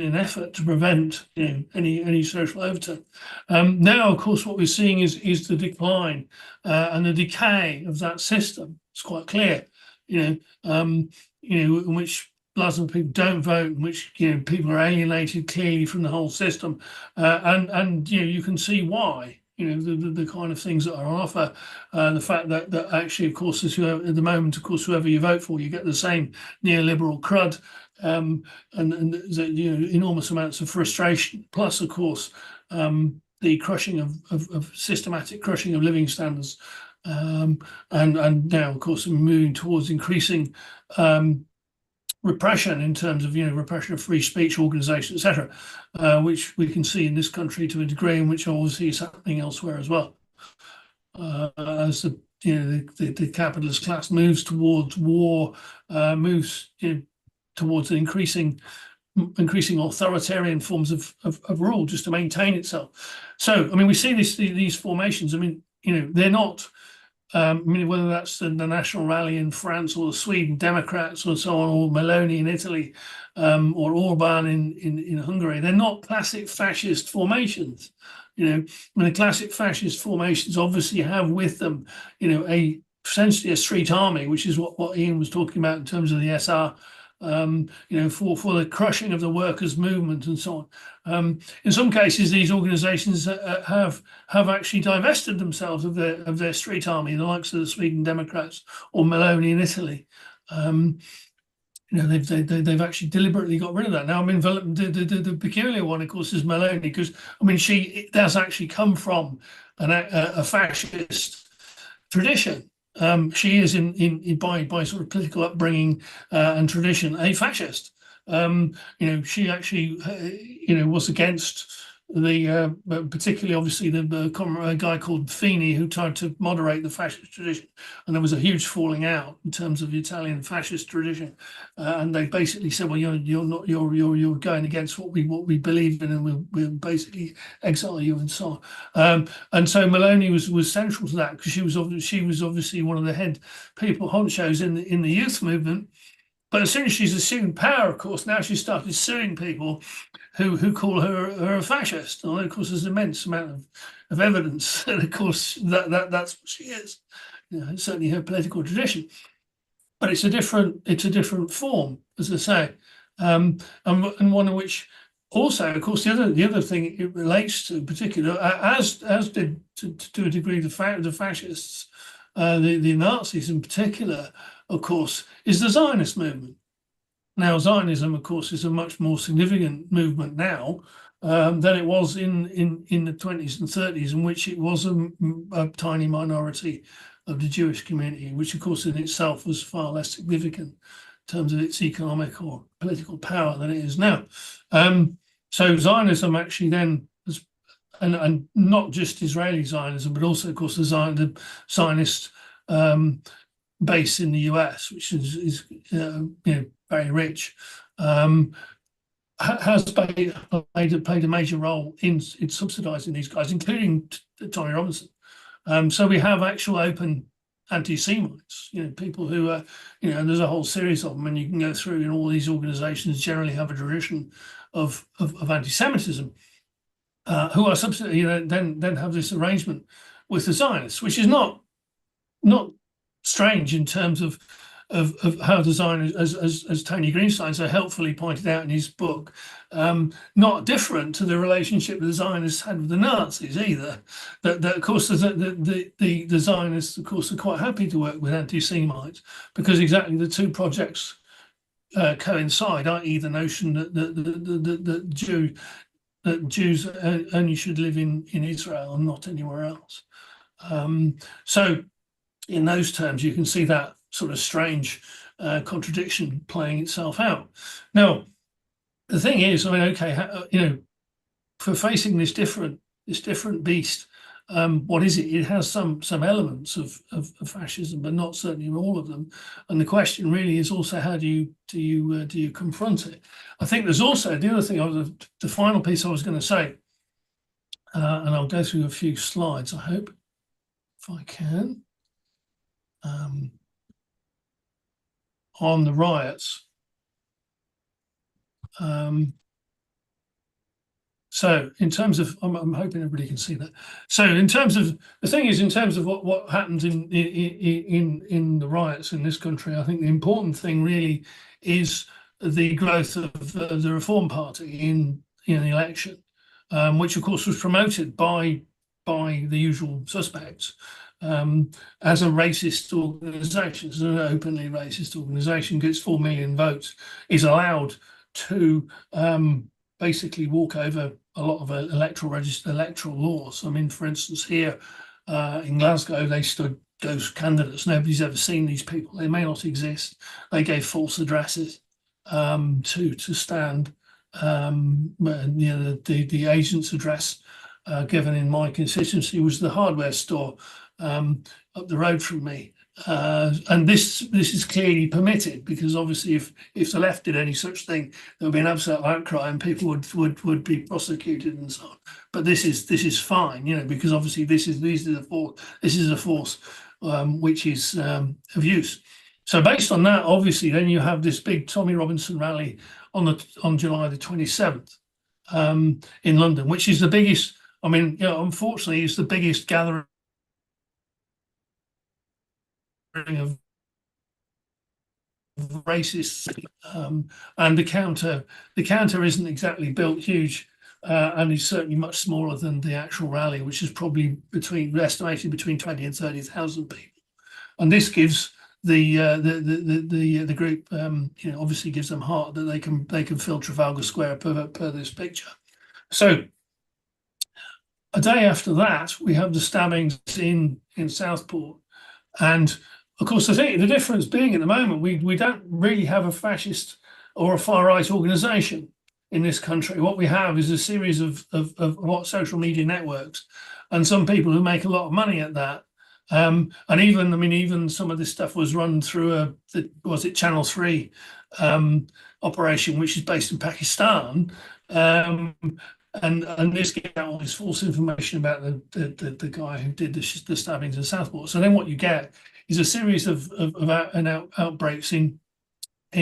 [SPEAKER 9] an effort to prevent any social overturn. Now, of course, what we're seeing is the decline and the decay of that system. It's quite clear, in which lots of people don't vote, in which people are alienated clearly from the whole system, and you can see why. The kind of things that are on offer, the fact that actually, of course, at the moment, of course, whoever you vote for, you get the same neoliberal crud, and enormous amounts of frustration. Plus, of course, the crushing of systematic crushing of living standards, and now, of course, we're moving towards increasing repression in terms of repression of free speech, organisations, etc., which we can see in this country to a degree, and which obviously is happening elsewhere as well, as the capitalist class moves towards war, moves towards an increasing authoritarian forms of rule just to maintain itself. So, I mean, we see these formations. I mean, they're not. I mean, whether that's the National Rally in France or the Sweden Democrats or so on, or Meloni in Italy, or Orban in Hungary, they're not classic fascist formations. And the classic fascist formations obviously have with them, essentially a street army, which is what Ian was talking about in terms of the SR. For the crushing of the workers' movement and so on. In some cases, these organisations have actually divested themselves of their street army, the likes of the Sweden Democrats or Meloni in Italy. They've actually deliberately got rid of that. Now, I mean, the peculiar one, of course, is Meloni, because I mean, she does actually come from a fascist tradition. She is by sort of political upbringing and tradition a fascist. She actually was against the particularly obviously the guy called Fini, who tried to moderate the fascist tradition, and there was a huge falling out in terms of the Italian fascist tradition, and they basically said, well, you're going against what we believe in, and we'll basically exile you and so on. And so Meloni was central to that, because she was obviously one of the head people, honchos in the youth movement. But as soon as she's assumed power, of course, now she started suing people who call her a fascist. And of course, there's an immense amount of evidence that, of course, that's what she is. It's certainly her political tradition. But it's a different form, as I say, and one in which also, of course, the other thing it relates to, in particular, as did to a degree the fascists, the Nazis in particular, of course, is the Zionist movement. Now, Zionism, of course, is a much more significant movement now than it was in the 20s and 30s, in which it was a tiny minority of the Jewish community, which, of course, in itself was far less significant in terms of its economic or political power than it is now. So Zionism actually then, and not just Israeli Zionism, but also, of course, the Zionist base in the US, which is very rich, has played a major role in subsidising these guys, including Tommy Robinson. So we have actual open anti-Semites, people who are, there's a whole series of them, and you can go through, and all these organisations generally have a tradition of anti-Semitism, who are then have this arrangement with the Zionists, which is not strange in terms of how the Zionists, as Tony Greenstein so helpfully pointed out in his book, not different to the relationship the Zionists had with the Nazis either. That of course the Zionists, of course, are quite happy to work with anti-Semites, because exactly the two projects coincide, i.e. the notion that Jews only should live in Israel and not anywhere else. So in those terms, you can see that sort of strange contradiction playing itself out. Now, the thing is, I mean, okay, for facing this different beast. What is it? It has some elements of fascism, but not certainly all of them. And the question really is also, how do you confront it? I think there's also the other thing. The final piece I was going to say, and I'll go through a few slides, I hope, if I can, on the riots. So in terms of, I'm hoping everybody can see that. So in terms of, the thing is, in terms of what happens in the riots in this country, I think the important thing really is the growth of the Reform Party in the election, which of course was promoted by the usual suspects as a racist organisation, as an openly racist organisation, gets 4 million votes, is allowed to basically walk over a lot of electoral laws. I mean, for instance, here in Glasgow, they stood those candidates. Nobody's ever seen these people. They may not exist. They gave false addresses to stand. The agent's address given in my constituency was the hardware store up the road from me. And this is clearly permitted, because obviously if the left did any such thing, there would be an absolute outcry and people would be prosecuted and so on. But this is fine, because obviously this is a force which is of use. So based on that, obviously, then you have this big Tommy Robinson rally on July the 27th in London, which is the biggest. I mean, unfortunately, it's the biggest gathering of racists, and the counter isn't exactly built huge, and is certainly much smaller than the actual rally, which is probably estimated between 20 and 30,000 people. And this gives the group, obviously gives them heart that they can fill Trafalgar Square per this picture. So a day after that, we have the stabbings in Southport, and of course, the difference being at the moment, we don't really have a fascist or a far right organisation in this country. What we have is a series of social media networks, and some people who make a lot of money at that. And even some of this stuff was run through Channel 3 operation, which is based in Pakistan. And this gave out all this false information about the guy who did the stabbings in Southport. So then what you get is a series of outbreaks in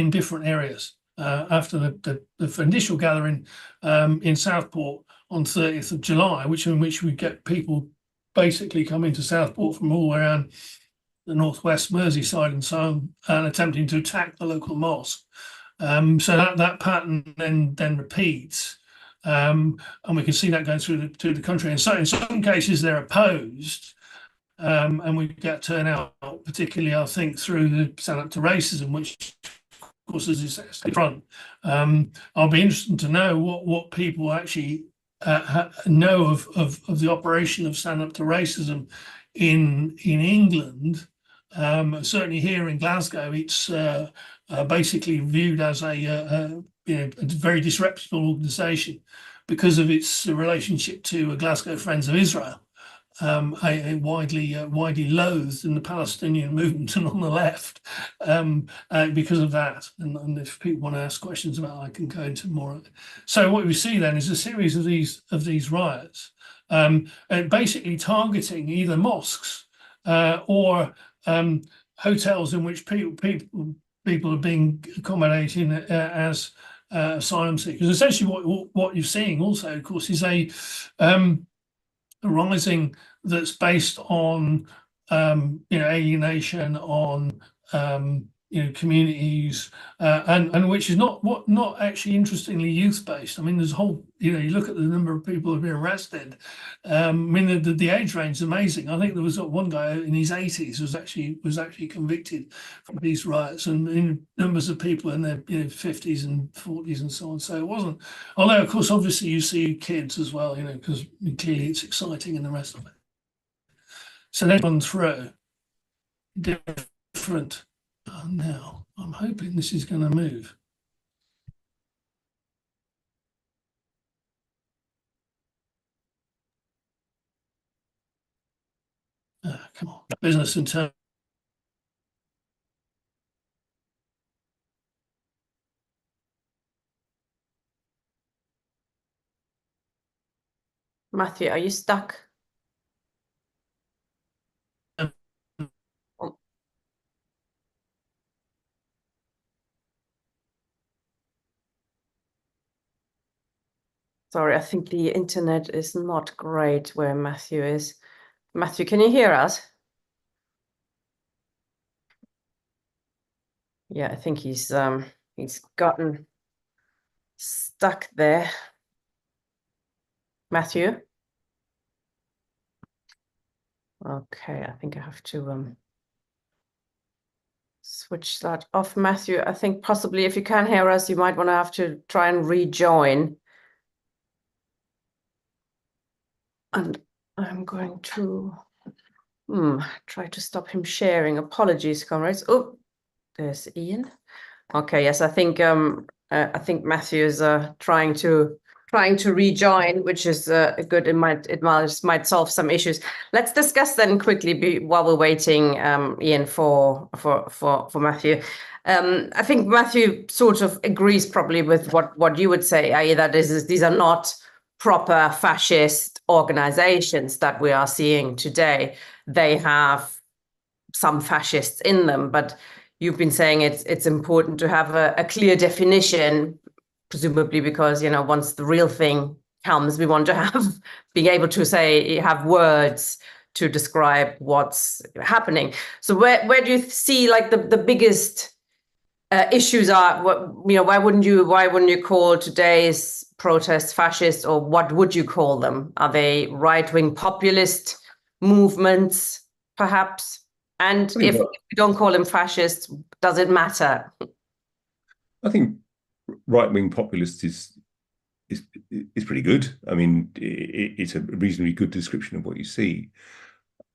[SPEAKER 9] different areas. After the initial gathering in Southport on 30th of July, in which we get people basically coming to Southport from all around the northwest Merseyside and so on, and attempting to attack the local mosque. So that pattern then repeats. And we can see that going through the country. And so in some cases they're opposed, and we get turnout, particularly I think through the Stand Up to Racism, which of course is the front. I'll be interested to know what people actually know of the operation of Stand Up to Racism in England. Certainly here in Glasgow, it's basically viewed as a very disreputable organisation because of its relationship to Glasgow Friends of Israel, widely loathed in the Palestinian movement and on the left because of that. And if people want to ask questions about it, I can go into more of it. So what we see then is a series of these riots, basically targeting either mosques or hotels in which people are being accommodated as asylum seekers. Essentially, what you're seeing also, of course, is a rising that's based on alienation, on communities, and which is not actually interestingly youth based. I mean, there's a whole you look at the number of people who've been arrested. I mean, the age range is amazing. I think there was one guy in his 80s was actually convicted from these riots, and numbers of people in their 50s and 40s and so on. So it wasn't. Although, of course, obviously you see kids as well, because clearly it's exciting and the rest of it. So then run through different. Now, I'm hoping this is going to move. come on, business in terms.
[SPEAKER 1] Matthew, are you stuck? Sorry, I think the internet is not great where Matthew is. Matthew, can you hear us? Yeah, I think he's gotten stuck there. Matthew? Okay, I think I have to switch that off. Matthew, I think possibly if you can't hear us, you might want to have to try and rejoin. And I'm going to try to stop him sharing. Apologies, comrades. Oh, there's Ian. Okay, yes, I think Matthew is trying to rejoin, which is good. It might solve some issues. Let's discuss then quickly while we're waiting, Ian, for Matthew. I think Matthew sort of agrees probably with what you would say, i.e. that these are not proper fascist organizations that we are seeing today. They have some fascists in them, but you've been saying it's important to have a clear definition, presumably because, you know, once the real thing comes, we want to have being able to have words to describe what's happening. So where do you see like the biggest issues are? Why wouldn't you call today's protests fascist, or what would you call them? Are they right-wing populist movements, perhaps? And if we don't call them fascists, does it matter?
[SPEAKER 8] I think right-wing populist is pretty good. I mean, it's a reasonably good description of what you see.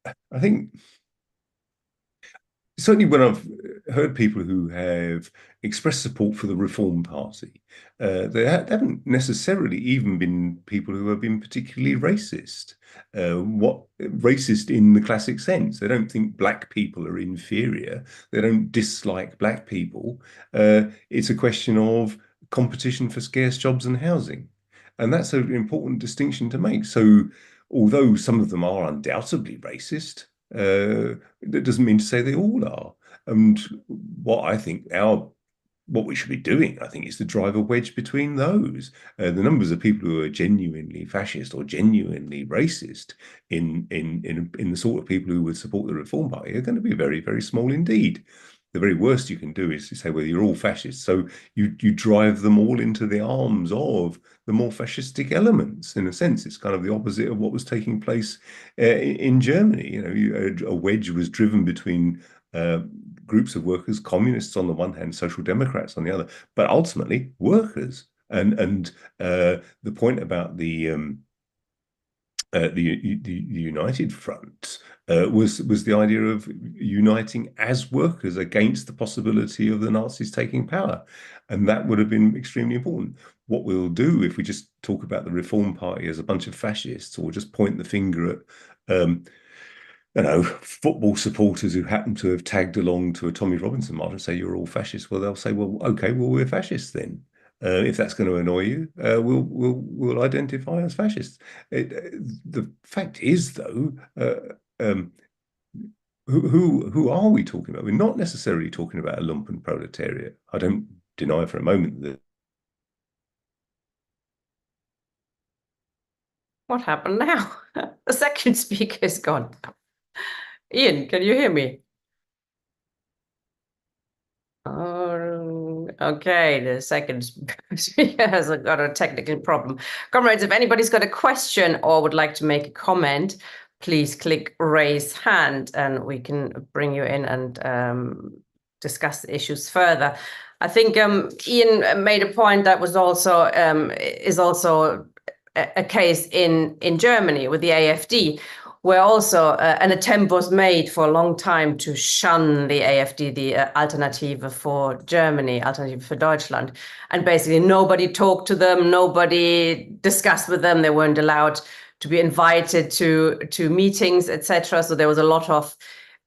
[SPEAKER 8] I think certainly when I've heard people who have expressed support for the Reform Party, they haven't necessarily even been people who have been particularly racist. Racist in the classic sense. They don't think black people are inferior. They don't dislike black people. It's a question of competition for scarce jobs and housing. And that's an important distinction to make. So although some of them are undoubtedly racist, that doesn't mean to say they all are. And what I think what we should be doing, I think, is to drive a wedge between those. The numbers of people who are genuinely fascist or genuinely racist in the sort of people who would support the Reform Party are going to be very, very small indeed. The very worst you can do is to say, well, you're all fascists. So you drive them all into the arms of the more fascistic elements. In a sense, it's kind of the opposite of what was taking place in Germany. You know, a wedge was driven between groups of workers, communists on the one hand, social democrats on the other, but ultimately workers. And the point about the United Front was the idea of uniting as workers against the possibility of the Nazis taking power. And that would have been extremely important. What we'll do if we just talk about the Reform Party as a bunch of fascists, or just point the finger at football supporters who happen to have tagged along to a Tommy Robinson march and say you're all fascists, well, they'll say, well, okay, well, we're fascists then. If that's going to annoy you, we'll identify as fascists. The fact is, though, who are we talking about? We're not necessarily talking about a lumpen proletariat. I don't deny for a moment that.
[SPEAKER 1] What happened now? The second speaker is gone. Ian, can you hear me? Okay, the second speaker has got a technical problem. Comrades, if anybody's got a question or would like to make a comment, please click raise hand and we can bring you in and discuss the issues further. I think Ian made a point that was also is also a case in Germany with the AfD, where also an attempt was made for a long time to shun the AfD, the Alternative for Germany, Alternative for Deutschland. And basically nobody talked to them, nobody discussed with them, they weren't allowed be invited to meetings, etc. So there was a lot of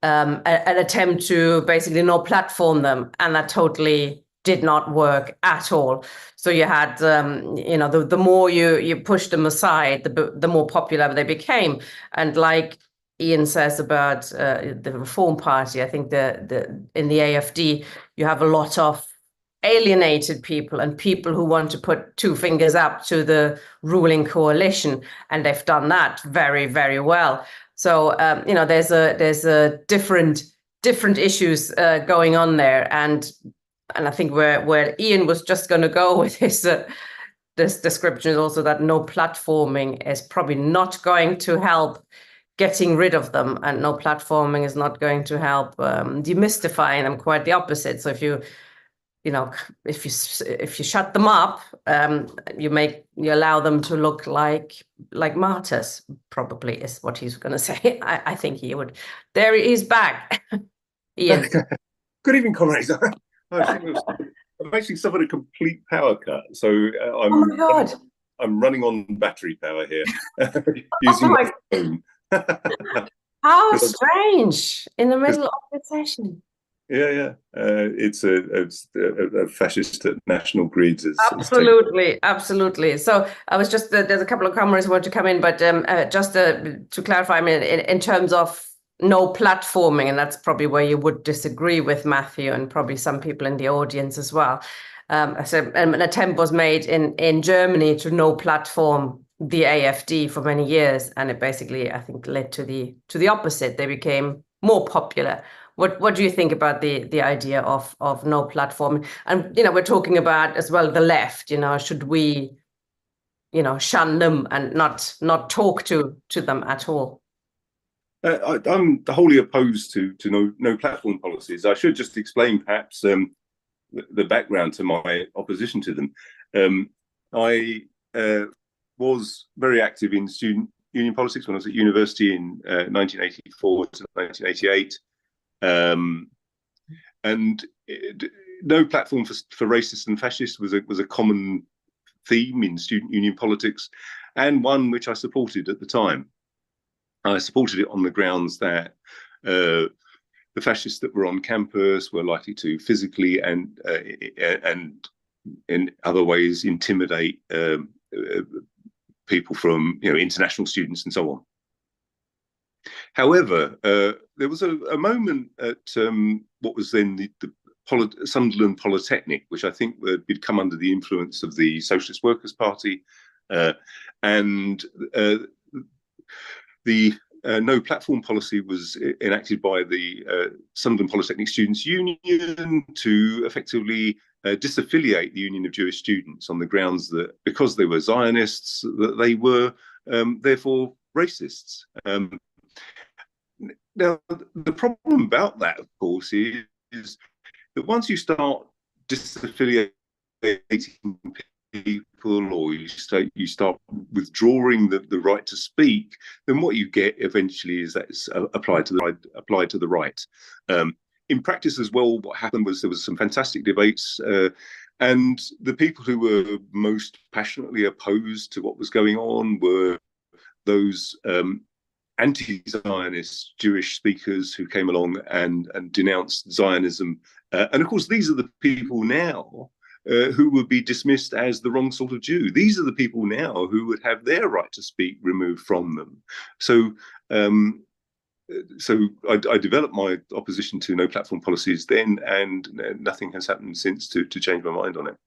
[SPEAKER 1] an attempt to basically no platform them, and that totally did not work at all. So you had, the more you push them aside, the more popular they became. And like Ian says about the Reform Party, I think in the AFD, you have a lot of alienated people and people who want to put two fingers up to the ruling coalition, and they've done that very, very well. So there's a different issues going on there, and I think where Ian was just going to go with this description is also that no platforming is probably not going to help getting rid of them, and no platforming is not going to help demystifying them. Quite the opposite. So if you shut them up, you allow them to look like martyrs. Probably is what he's going to say. I think he would. There he is back. Ian.
[SPEAKER 8] Good evening, comrades. I've actually suffered a complete power cut, so
[SPEAKER 1] Oh my God.
[SPEAKER 8] I'm running on battery power here using my phone.
[SPEAKER 1] How strange in the middle of the session.
[SPEAKER 8] Yeah. It's a fascist national grids.
[SPEAKER 1] Absolutely. So I was just there's a couple of comments who want to come in, but just to clarify, I mean, in terms of no platforming, and that's probably where you would disagree with Matthew and probably some people in the audience as well. So an attempt was made in Germany to no platform the AFD for many years, and it basically, I think, led to the opposite. They became more popular. What do you think about the idea of no platform? And we're talking about as well the left. Should we shun them and not talk to them at all?
[SPEAKER 8] I'm wholly opposed to no platform policies. I should just explain perhaps the background to my opposition to them. I was very active in student union politics when I was at university in 1984 to 1988. No platform for racists and fascists was a common theme in student union politics, and one which I supported at the time. I supported it on the grounds that the fascists that were on campus were likely to physically and in other ways intimidate people from international students and so on. However, there was a moment at what was then the Sunderland Polytechnic, which I think had come under the influence of the Socialist Workers' Party, and the no platform policy was enacted by the Sunderland Polytechnic Students' Union to effectively disaffiliate the Union of Jewish Students on the grounds that because they were Zionists, that they were therefore racists. Now, the problem about that, of course, is that once you start disaffiliating people, or you start withdrawing the right to speak, then what you get eventually is that it's applied to the right. In practice as well, what happened was there was some fantastic debates, and the people who were most passionately opposed to what was going on were those anti-Zionist Jewish speakers who came along and denounced Zionism. And of course, these are the people now who would be dismissed as the wrong sort of Jew. These are the people now who would have their right to speak removed from them. So I developed my opposition to no platform policies then, and nothing has happened since to change my mind on it.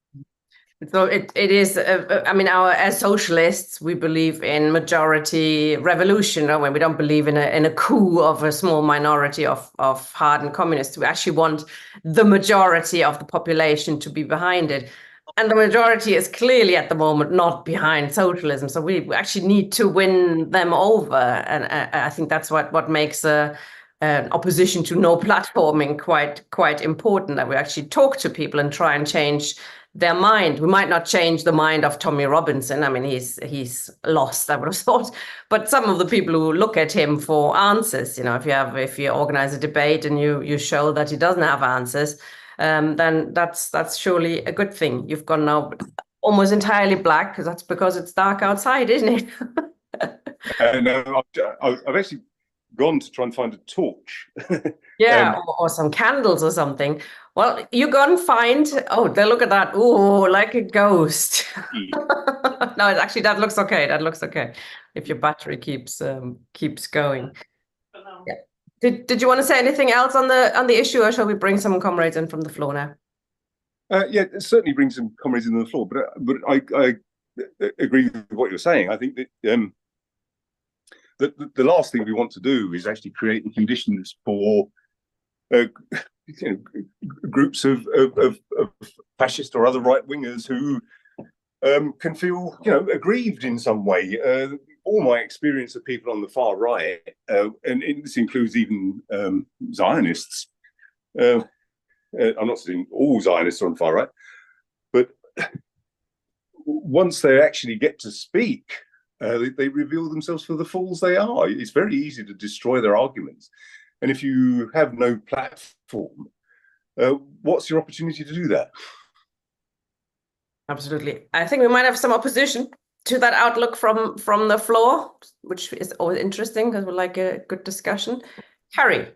[SPEAKER 1] So it is, I mean, as socialists, we believe in majority revolution, when we don't believe in a coup of a small minority of hardened communists. We actually want the majority of the population to be behind it. And the majority is clearly at the moment not behind socialism. So we actually need to win them over. And I think that's what makes an opposition to no platforming quite important, that we actually talk to people and try and change their mind. We might not change the mind of Tommy Robinson. I mean, he's lost, I would have thought. But some of the people who look at him for answers, if you organize a debate and you show that he doesn't have answers, then that's surely a good thing. You've gone now almost entirely black, because it's dark outside, isn't it?
[SPEAKER 8] And I've actually gone to try and find a torch.
[SPEAKER 1] Yeah, or some candles or something. Well, you go and find, oh, look at that. Oh, like a ghost. No, actually, that looks okay. That looks okay. If your battery keeps going. Yeah. Did you want to say anything else on the issue, or shall we bring some comrades in from the floor now?
[SPEAKER 8] Yeah, certainly bring some comrades in on the floor, but I agree with what you're saying. I think that the last thing we want to do is actually create the conditions for groups of fascist or other right wingers who can feel aggrieved in some way. All my experience of people on the far right, and this includes even Zionists. I'm not saying all Zionists are on the far right, but once they actually get to speak, they reveal themselves for the fools they are. It's very easy to destroy their arguments. And if you have no platform, what's your opportunity to do that?
[SPEAKER 1] Absolutely. I think we might have some opposition to that outlook from the floor, which is always interesting because we like a good discussion. Harry.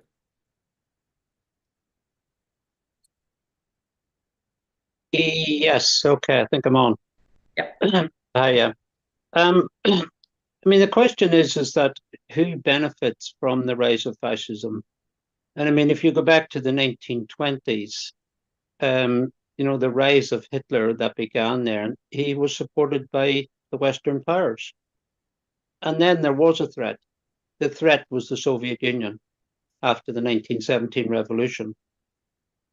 [SPEAKER 10] Yes, okay, I think I'm on.
[SPEAKER 1] Yeah.
[SPEAKER 10] Hi, I mean, the question is that who benefits from the rise of fascism? And I mean, if you go back to the 1920s, the rise of Hitler that began there, he was supported by the Western powers. And then there was a threat. The threat was the Soviet Union after the 1917 revolution.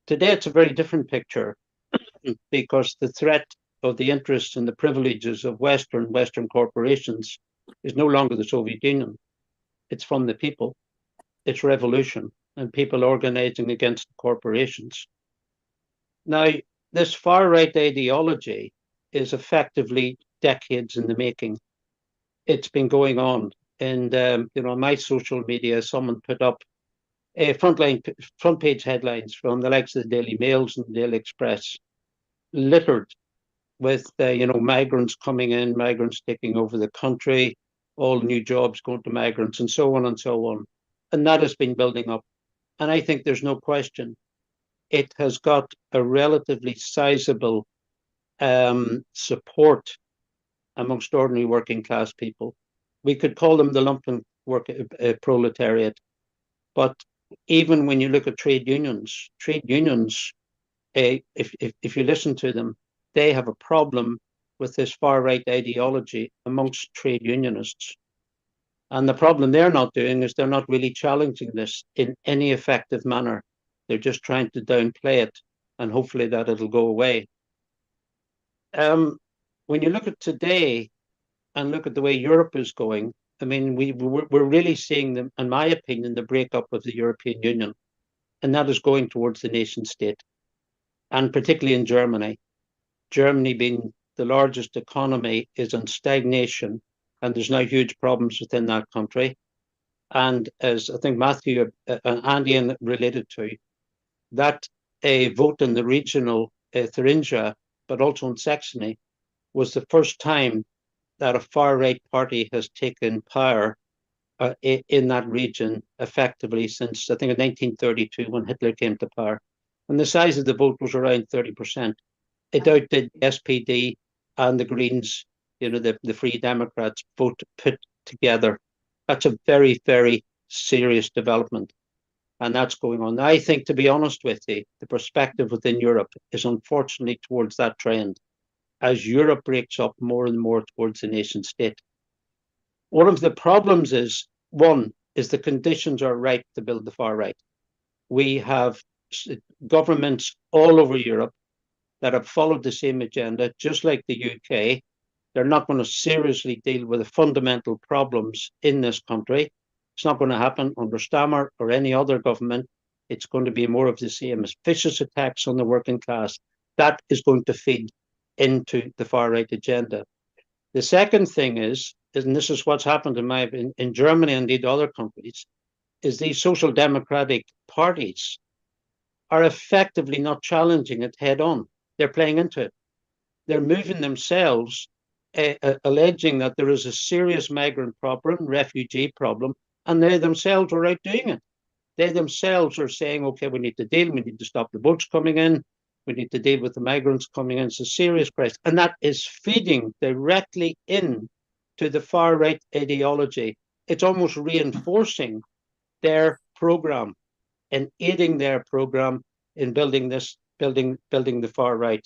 [SPEAKER 10] Today, it's a very different picture because the threat of the interests and the privileges of Western corporations is no longer the Soviet Union. It's from the people. It's revolution and people organizing against the corporations. Now, this far-right ideology is effectively decades in the making. It's been going on. And, my social media, someone put up front page headlines from the likes of the Daily Mails and the Daily Express, littered with, migrants coming in, migrants taking over the country, all new jobs going to migrants, and so on and so on. And that has been building up. And I think there's no question it has got a relatively sizable support amongst ordinary working class people. We could call them the lumpen proletariat. But even when you look at trade unions, if you listen to them, they have a problem with this far-right ideology amongst trade unionists. And the problem they're not doing is they're not really challenging this in any effective manner. They're just trying to downplay it, and hopefully that it'll go away. When you look at today and look at the way Europe is going, I mean, we're really seeing them, in my opinion, the breakup of the European Union, and that is going towards the nation state, and particularly in Germany. Germany being the largest economy is in stagnation, and there's now huge problems within that country. And as I think Matthew and Andy related to, that a vote in the regional Thuringia, but also in Saxony, was the first time that a far-right party has taken power in that region effectively since, I think, in 1932 when Hitler came to power. And the size of the vote was around 30%. It outdid the SPD and the Greens, the Free Democrats vote put together. That's a very, very serious development. And that's going on. I think, to be honest with you, the perspective within Europe is unfortunately towards that trend as Europe breaks up more and more towards the nation state. One of the problems is, one, is the conditions are ripe to build the far right. We have governments all over Europe that have followed the same agenda, just like the UK. They're not going to seriously deal with the fundamental problems in this country. It's not going to happen under Stammer or any other government. It's going to be more of the same as vicious attacks on the working class. That is going to feed into the far-right agenda. The second thing is, and this is what's happened in Germany and indeed other countries, is these social democratic parties are effectively not challenging it head on. They're playing into it. They're moving themselves alleging that there is a serious migrant problem, refugee problem, and they themselves are out doing it. They themselves are saying, okay, we need to stop the boats coming in, we need to deal with the migrants coming in. It's a serious crisis. And that is feeding directly in to the far right ideology. It's almost reinforcing their program and aiding their program in building the far right.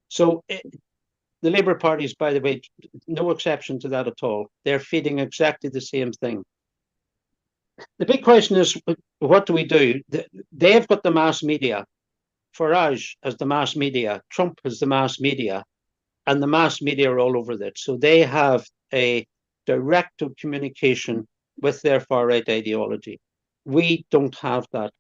[SPEAKER 10] So the Labour Party is, by the way, no exception to that at all. They're feeding exactly the same thing. The big question is, what do we do? They've got the mass media. Farage has the mass media. Trump has the mass media. And the mass media are all over that. So they have a direct communication with their far-right ideology. We don't have that.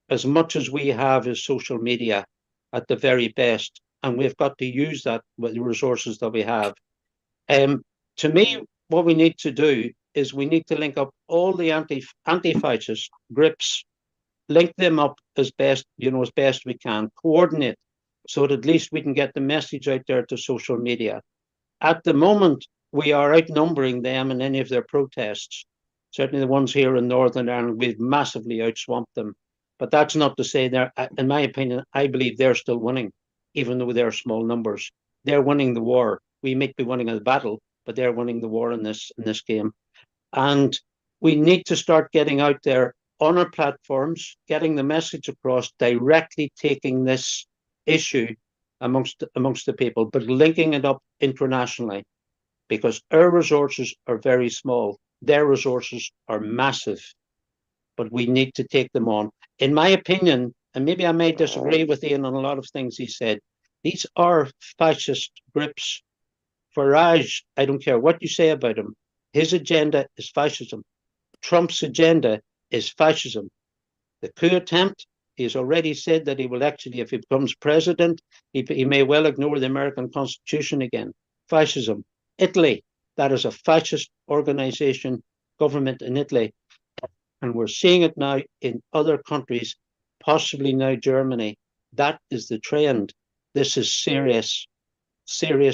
[SPEAKER 10] As much as we have is social media at the very best. And we've got to use that with the resources that we have. To me, what we need to do is we need to link up all the anti-fascist groups, link them up as best we can, coordinate, so that at least we can get the message out there to social media. At the moment, we are outnumbering them in any of their protests. Certainly the ones here in Northern Ireland, we've massively outswamped them. But that's not to say they're, in my opinion, I believe they're still winning, even though they're small numbers. They're winning the war. We may be winning a battle, but they're winning the war in this game. And we need to start getting out there on our platforms, getting the message across, directly taking this issue amongst the people, but linking it up internationally, because our resources are very small. Their resources are massive, but we need to take them on. In my opinion, and maybe I may disagree with Ian on a lot of things he said, these are fascist groups. Farage, I don't care what you say about him, his agenda is fascism. Trump's agenda is fascism. The coup attempt, he has already said that he will actually, if he becomes president, he may well ignore the American Constitution again. Fascism. Italy, that is a fascist organization, government in Italy. And we're seeing it now in other countries, possibly now Germany. That is the trend. This is serious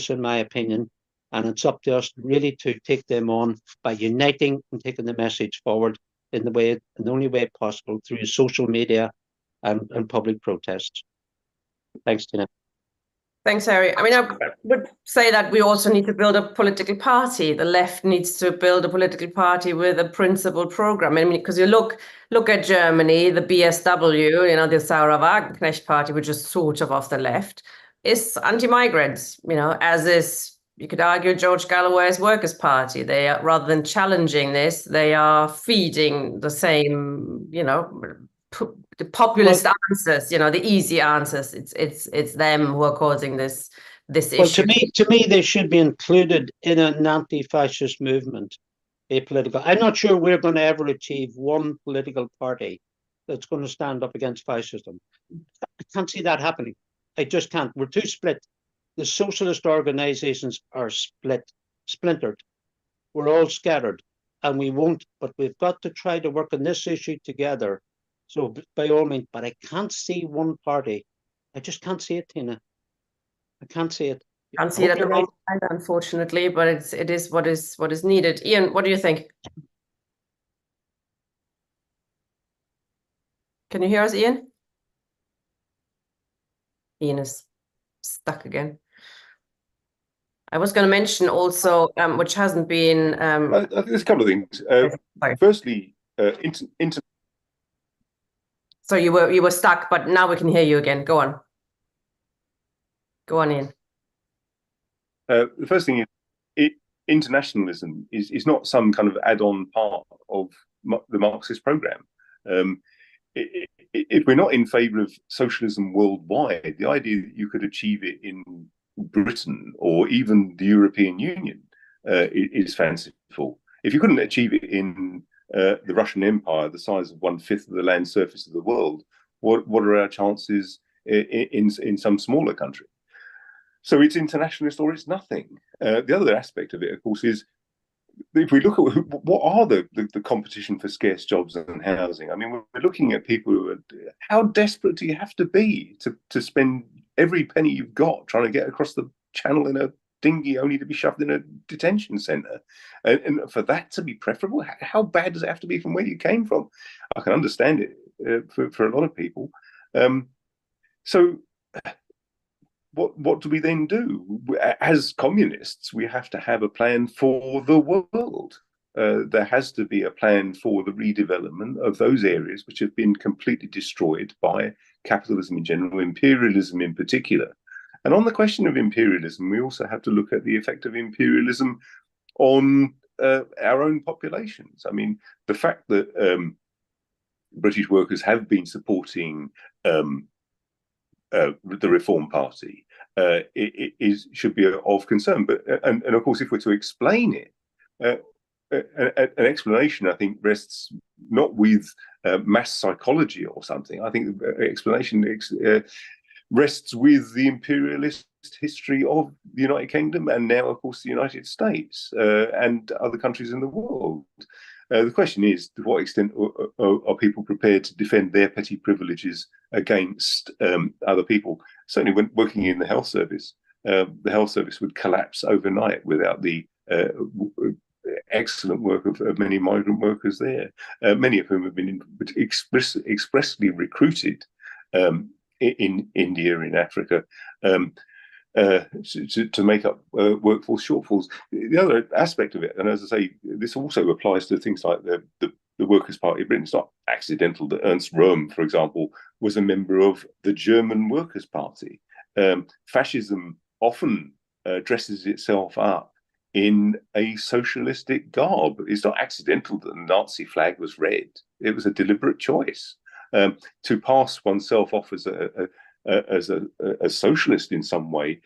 [SPEAKER 10] in my opinion. And it's up to us really to take them on by uniting and taking the message forward in the only way possible, through social media and public protests. Thanks, Tina.
[SPEAKER 1] Thanks, Harry. I mean, I would say that we also need to build a political party. The left needs to build a political party with a principled program. I mean, because you look at Germany, the BSW, the Sarah Wagenknecht party, which is sort of the left, is anti-migrants, as is, you could argue, George Galloway's Workers' Party. They are, rather than challenging this, they are feeding the same, the populist answers, the easy answers. It's them who are causing this issue.
[SPEAKER 10] Well, to me, they should be included in an anti-fascist movement, a political. I'm not sure we're going to ever achieve one political party that's going to stand up against fascism. I can't see that happening. I just can't. We're too split. The socialist organizations are splintered. We're all scattered, and we won't. But we've got to try to work on this issue together. So by all means, but I can't see one party. I just can't see it, Tina. I can't see it.
[SPEAKER 1] Can't see it at the moment, unfortunately, but it is what is needed. Ian, what do you think? Can you hear us, Ian? Ian is stuck again. I was going to mention also, which hasn't been.
[SPEAKER 8] There's a couple of things. Firstly,
[SPEAKER 1] So you were stuck, but now we can hear you again. Go on. Go on, Ian.
[SPEAKER 8] The first thing is, internationalism is not some kind of add-on part of the Marxist program. If we're not in favour of socialism worldwide, the idea that you could achieve it in Britain or even the European Union is fanciful. If you couldn't achieve it in the Russian Empire, the size of 1/5 of the land surface of the world, what are our chances in some smaller country? So it's internationalist or it's nothing. The other aspect of it, of course, is if we look at what are the competition for scarce jobs and housing. I mean, we're looking at people who are, how desperate do you have to be to spend every penny you've got trying to get across the channel in a dinghy only to be shoved in a detention centre. And for that to be preferable, how bad does it have to be from where you came from? I can understand it for a lot of people. So what do we then do? As communists, we have to have a plan for the world. There has to be a plan for the redevelopment of those areas which have been completely destroyed by capitalism in general, imperialism in particular. And on the question of imperialism, we also have to look at the effect of imperialism on our own populations. I mean, the fact that British workers have been supporting the Reform Party should be of concern. But and of course, if we're to explain it, an explanation, I think, rests not with mass psychology or something. I think the explanation rests with the imperialist history of the United Kingdom and now, of course, the United States and other countries in the world. The question is, to what extent are people prepared to defend their petty privileges against other people? Certainly, when working in the health service would collapse overnight without the excellent work of many migrant workers there, many of whom have been expressly recruited in India, in Africa, to make up workforce shortfalls. The other aspect of it, and as I say, this also applies to things like the Workers' Party of Britain. It's not accidental that Ernst Röhm, for example, was a member of the German Workers' Party. Fascism often dresses itself up in a socialistic garb. It's not accidental that the Nazi flag was red. It was a deliberate choice to pass oneself off as a socialist in some way.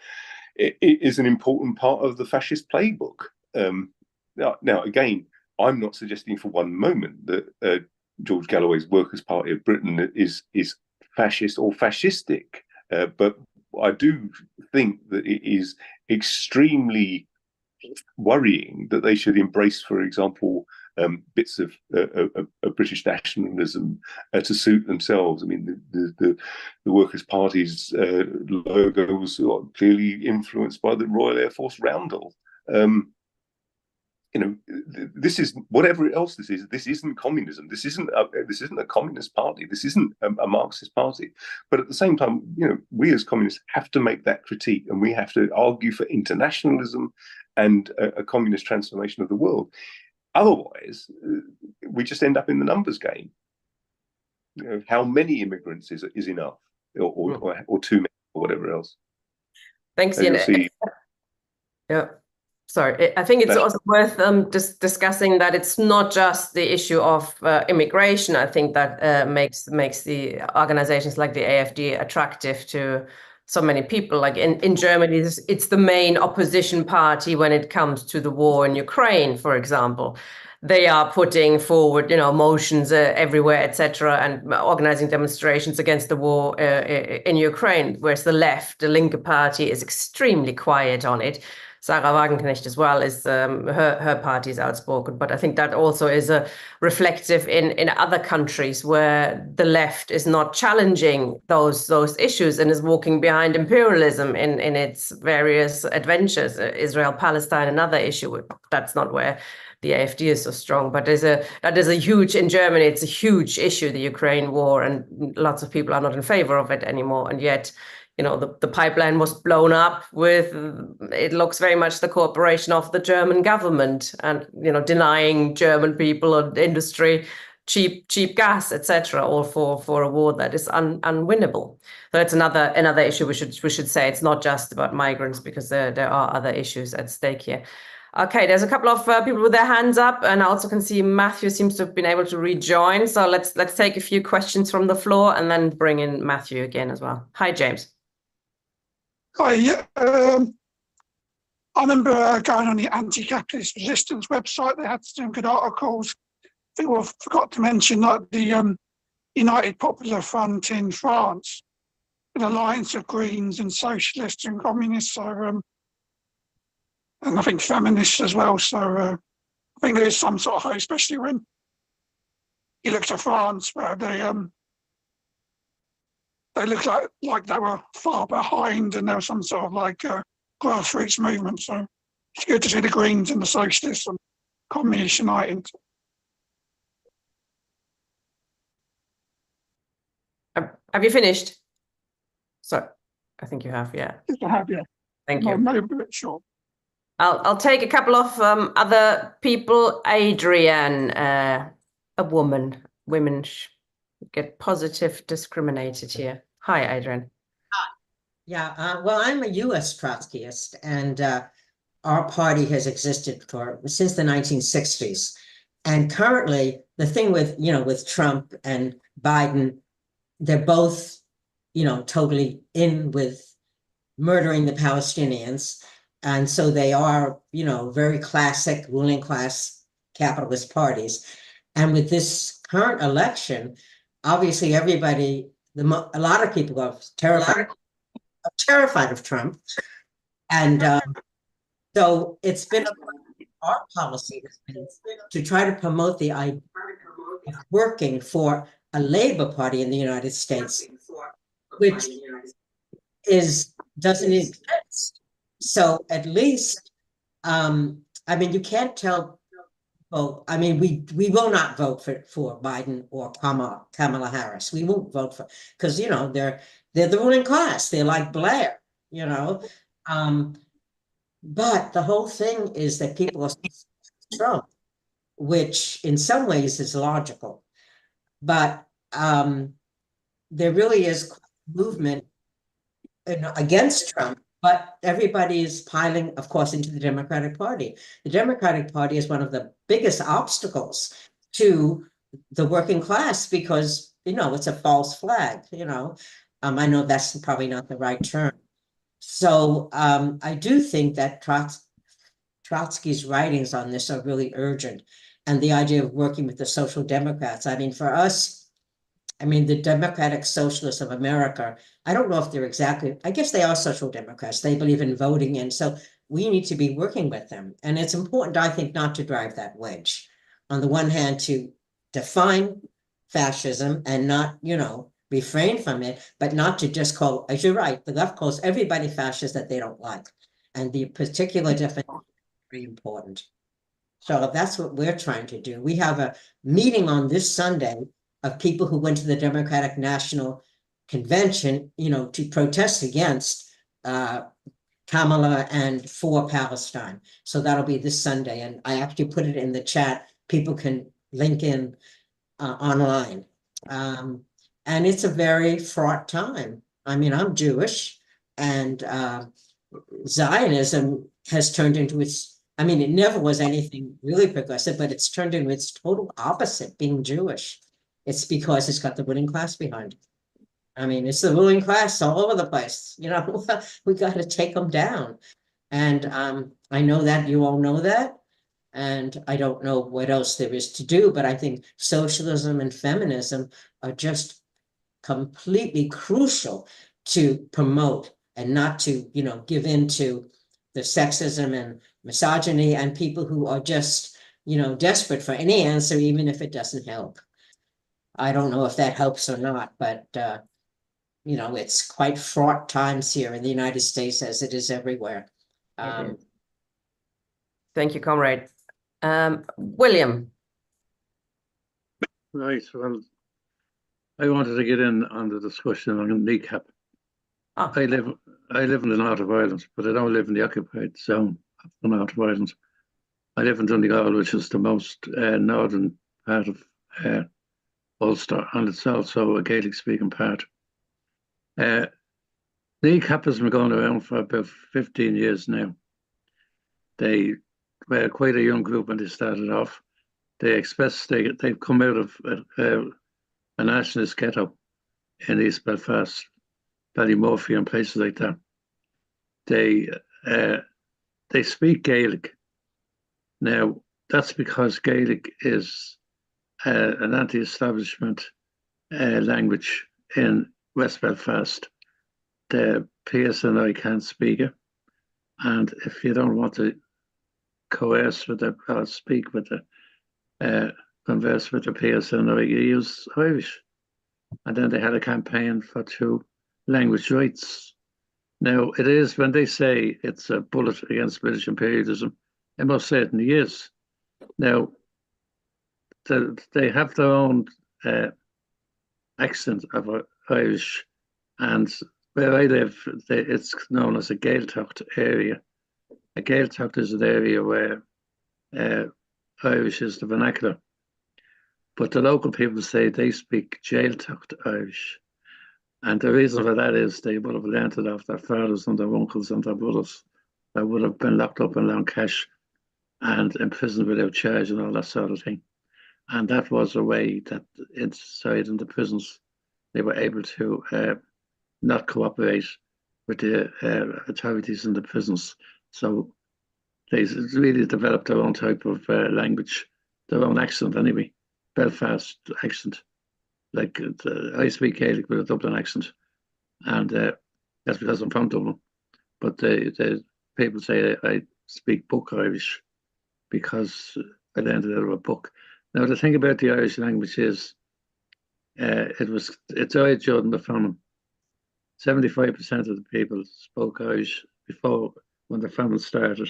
[SPEAKER 8] It is an important part of the fascist playbook. Now, again, I'm not suggesting for one moment that George Galloway's Workers' Party of Britain is fascist or fascistic, but I do think that it is extremely worrying that they should embrace, for example, bits of British nationalism to suit themselves. I mean, the Workers' Party's logo was clearly influenced by the Royal Air Force roundel. This is whatever else this is. This isn't communism. This isn't a communist party. This isn't a Marxist party. But at the same time, we as communists have to make that critique, and we have to argue for internationalism and a communist transformation of the world. Otherwise, we just end up in the numbers game. How many immigrants is enough, or too many, or whatever else.
[SPEAKER 1] Thanks, Ian. Yeah. Sorry, I think it's also worth discussing that it's not just the issue of immigration. I think that makes the organizations like the AfD attractive to so many people. Like in Germany, it's the main opposition party when it comes to the war in Ukraine, for example. They are putting forward, motions everywhere, etc., and organizing demonstrations against the war in Ukraine, whereas the left, the Linke Party, is extremely quiet on it. Sarah Wagenknecht as well is her party is outspoken, but I think that also is reflective in other countries where the left is not challenging those issues and is walking behind imperialism in its various adventures. Israel, Palestine, another issue. That's not where the AfD is so strong, but that is a huge, in Germany, it's a huge issue, the Ukraine war, and lots of people are not in favor of it anymore. And yet, the pipeline was blown up with, it looks very much the cooperation of the German government and, denying German people and industry cheap gas, etc., all for a war that is unwinnable. So that's another issue we should say. It's not just about migrants, because there are other issues at stake here. Okay, there's a couple of people with their hands up, and I also can see Matthew seems to have been able to rejoin. So let's take a few questions from the floor and then bring in Matthew again as well. Hi, James.
[SPEAKER 11] Hi, yeah. I remember going on the anti-capitalist resistance website. They had some good articles. I think I forgot to mention like the United Popular Front in France, an alliance of Greens and Socialists and Communists. So, and I think feminists as well. So I think there is some sort of hope, especially when you look to France, where they look like they were far behind, and there was some sort of grassroots movement. So it's good to see the Greens and the Socialists and Communists uniting.
[SPEAKER 1] Have you finished? So I think you have, yeah.
[SPEAKER 11] Good to have you.
[SPEAKER 1] Thank
[SPEAKER 11] No,
[SPEAKER 1] you.
[SPEAKER 11] no, but sure.
[SPEAKER 1] I'll take a couple of other people. Adrian, a woman. Women get positive discriminated here. Hi, Adrian.
[SPEAKER 12] Yeah, well, I'm a U.S. Trotskyist, and our party has existed since the 1960s. And currently, the thing with Trump and Biden, they're both, totally in with murdering the Palestinians. And so they are, very classic ruling class capitalist parties. And with this current election, obviously everybody, a lot of people are terrified of Trump. And so it's been our policy has been to try to promote the idea of working for a Labor Party in the United States, which doesn't exist. So at least, you can't tell. Well, we will not vote for Biden or Kamala Harris. We won't vote for, because they're the ruling class. They're like Blair, But the whole thing is that people are Trump, which in some ways is logical, but there really is movement against Trump. But everybody is piling, of course, into the Democratic Party. The Democratic Party is one of the biggest obstacles to the working class because, it's a false flag, I know that's probably not the right term. So I do think that Trotsky's writings on this are really urgent. And the idea of working with the Social Democrats. For us, the Democratic Socialists of America, I don't know if they're exactly, I guess they are social democrats. They believe in voting in. So we need to be working with them. And it's important, I think, not to drive that wedge. On the one hand, to define fascism and not, refrain from it, but not to just call, as you're right, the left calls everybody fascist that they don't like. And the particular definition is very important. So that's what we're trying to do. We have a meeting on this Sunday of people who went to the Democratic National Convention, to protest against Kamala and for Palestine. So that'll be this Sunday. And I actually put it in the chat. People can link in online. And it's a very fraught time. I'm Jewish, and Zionism has turned into it never was anything really progressive, but it's turned into its total opposite, being Jewish. It's because it's got the ruling class behind it. It's the ruling class all over the place. We got to take them down. And I know that you all know that. And I don't know what else there is to do, but I think socialism and feminism are just completely crucial to promote and not to, give in to the sexism and misogyny and people who are just, desperate for any answer, even if it doesn't help. I don't know if that helps or not, but, it's quite fraught times here in the United States as it is everywhere.
[SPEAKER 1] Thank you, comrade. William.
[SPEAKER 13] Right, well, I wanted to get in on the discussion on Kneecap.
[SPEAKER 1] Oh.
[SPEAKER 13] I live in the north of Ireland, but I don't live in the occupied zone of the north of Ireland. I live in Donegal, which is the most northern part of Ulster, and it's also a Gaelic-speaking part. Kneecap has been going around for about 15 years now. They were quite a young group when they started off. They've come out of a nationalist ghetto in East Belfast, Ballymurphy and places like that. They speak Gaelic. Now, that's because Gaelic is an anti-establishment language in West Belfast. The PSNI can't speak it. And if you don't want to coerce with the, or speak with the, converse with the PSNI, you use Irish. And then they had a campaign for true language rights. Now, it is, when they say it's a bullet against British imperialism, it most certainly is. Now, they have their own accent of Irish, and where I live, it's known as a Gaeltacht area. A Gaeltacht is an area where Irish is the vernacular, but the local people say they speak Gaeltacht Irish. And the reason for that is they would have learned it off their fathers and their uncles and their brothers that would have been locked up in Long Cash and imprisoned without charge and all that sort of thing. And that was a way that inside in the prisons they were able to not cooperate with the authorities in the prisons. So they really developed their own type of language, their own accent anyway, Belfast accent. Like I speak Gaelic with a Dublin accent, and that's because I'm from Dublin. But the people say I speak book Irish because I learned it out of a book. Now the thing about the Irish language is, it died during the famine. 75% of the people spoke Irish before when the famine started,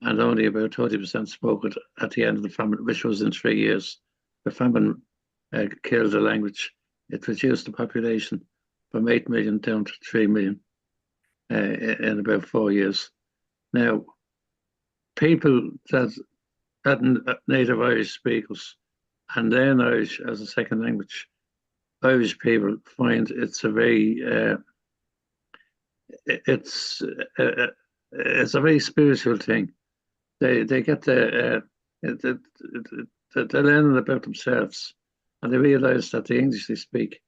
[SPEAKER 13] and only about 30% spoke it at the end of the famine, which was in 3 years. The famine killed the language. It reduced the population from 8 million down to 3 million in about 4 years. Now, people that had native Irish speakers and learn Irish as a second language, Irish people find it's a very it's a very spiritual thing. They get they're learning about themselves, and they realise that the English they speak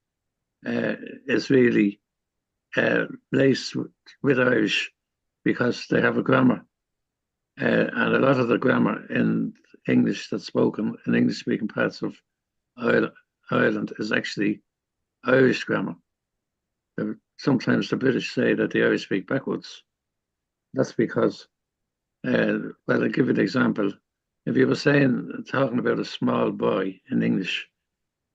[SPEAKER 13] is really laced with Irish because they have a grammar, and a lot of the grammar in English that's spoken in English-speaking parts of Ireland is actually Irish grammar. Sometimes the British say that the Irish speak backwards. That's because, well, I'll give you an example. If you were talking about a small boy in English,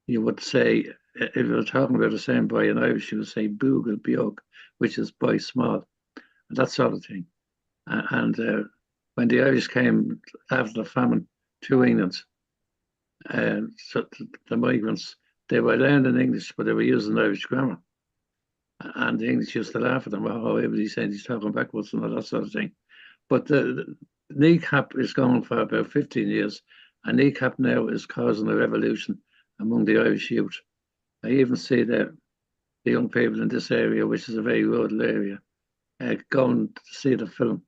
[SPEAKER 13] you would say, if you were talking about the same boy in Irish, you would say boogle biog, which is boy small, and that sort of thing. And when the Irish came after the famine to England, so the migrants, they were learning English, but they were using Irish grammar. And the English used to laugh at them. Oh, everybody's saying he's talking backwards and all that sort of thing. But the Kneecap is going for about 15 years, and Kneecap now is causing a revolution among the Irish youth. I even see the young people in this area, which is a very rural area, going to see the film.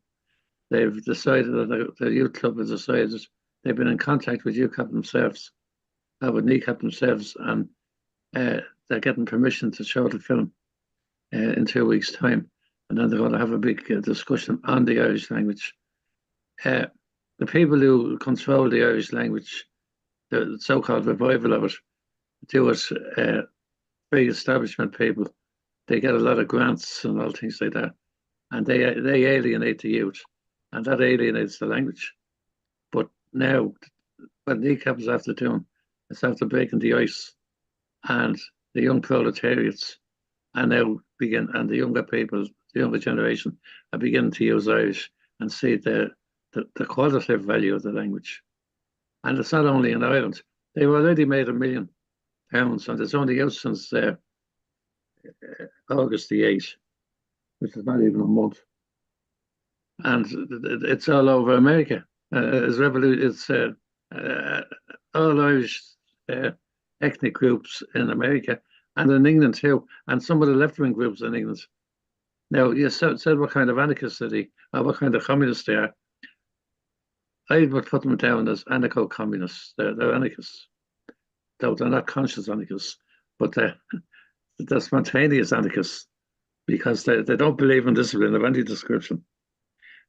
[SPEAKER 13] They've decided that the youth club has decided they've been in contact with Kneecap themselves, with Kneecap themselves, and they're getting permission to show the film in 2 weeks' time. And then they're going to have a big discussion on the Irish language. The people who control the Irish language, the so-called revival of it, do it, big establishment people. They get a lot of grants and all things like that. And they alienate the youth. And that alienates the language. But now, what Kneecap is after doing is after breaking the ice. And the young proletariats are now and the younger people, the younger generation, are beginning to use Irish and see the qualitative value of the language. And it's not only in Ireland. They've already made £1 million, and it's only out since August the 8th, which is not even a month. And it's all over America. It's all Irish ethnic groups in America and in England too, and some of the left-wing groups in England. Now, you said what kind of anarchists are they, or what kind of communists they are. I would put them down as anarcho-communists. They're anarchists. Though they're not conscious anarchists, but they're spontaneous anarchists because they don't believe in discipline of any description.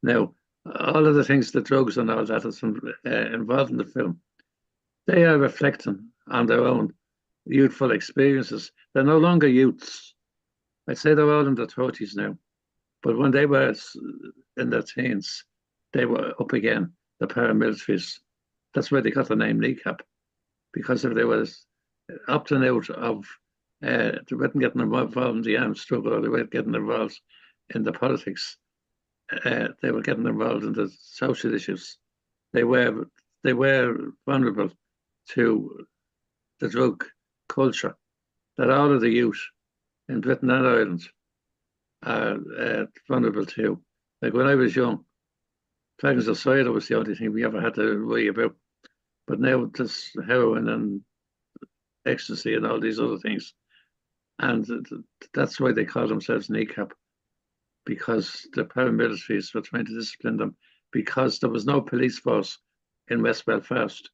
[SPEAKER 13] Now, all of the things, the drugs and all that is involved in the film, they are reflecting on their own youthful experiences. They're no longer youths. I'd say they're all in their 30s now. But when they were in their teens, they were up again, the paramilitaries. That's where they got the name Kneecap. Because if they were opting out of, they weren't getting involved in the armed struggle, or they weren't getting involved in the politics. They were getting involved in the social issues. They were vulnerable to the drug culture that all of the youth in Britain and Ireland are vulnerable to. Like when I was young, dragons of cider was the only thing we ever had to worry about. But now there's heroin and ecstasy and all these other things. And that's why they call themselves Kneecap, because the paramilitaries were trying to discipline them, because there was no police force in West Belfast.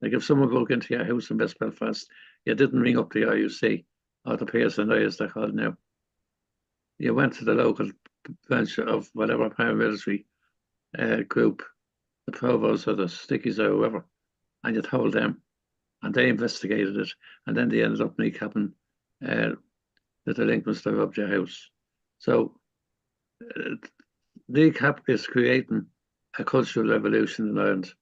[SPEAKER 13] Like if someone broke into your house in West Belfast, you didn't ring up the RUC or the PSNI as they're called now. You went to the local branch of whatever paramilitary group, the Provos or the Stickies or whoever, and you told them, and they investigated it, and then they ended up kneecapping the delinquents that robbed your house. So Kneecap is creating a cultural revolution in Ireland,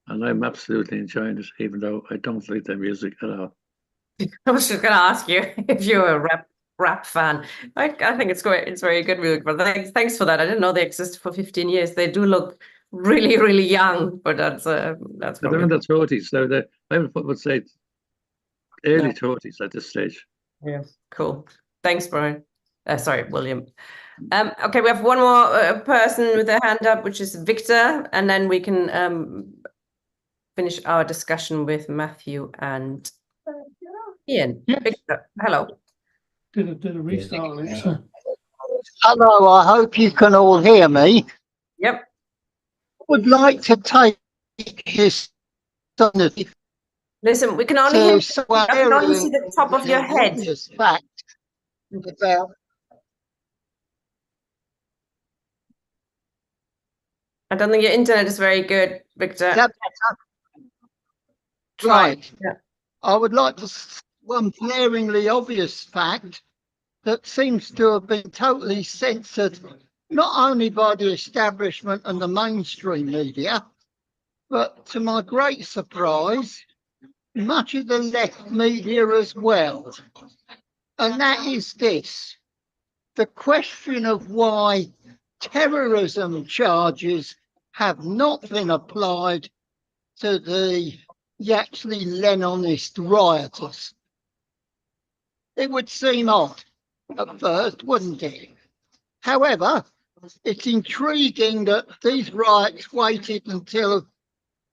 [SPEAKER 13] and I'm absolutely enjoying it, even though I don't like their music at all.
[SPEAKER 1] I was just going to ask you if you're a rap fan. I think it's great. It's very good music, but thanks for that. I didn't know they existed for 15 years. They do look really, really young, but that's
[SPEAKER 13] They're in their 30s, so I would say early 30s at this stage.
[SPEAKER 1] Yeah, cool. Thanks, Brian. Sorry, William. Okay, we have one more person with their hand up, which is Victor, and then we can finish our discussion with Matthew and Ian.
[SPEAKER 14] Yeah.
[SPEAKER 1] Victor, hello.
[SPEAKER 9] Did a restart on it, so.
[SPEAKER 14] Hello, I hope you can all hear me.
[SPEAKER 1] Yep.
[SPEAKER 14] Would like to take his
[SPEAKER 1] Listen, we can only hear, I can only see the top of your head.
[SPEAKER 14] Fact about
[SPEAKER 1] I don't think your internet is very good, Victor.
[SPEAKER 14] Right.
[SPEAKER 1] Yeah.
[SPEAKER 14] I would like to one glaringly obvious fact that seems to have been totally censored, not only by the establishment and the mainstream media, but to my great surprise, much of the left media as well. And that is this: the question of why terrorism charges have not been applied to the actually Leninist rioters. It would seem odd at first, wouldn't it? However, it's intriguing that these riots waited until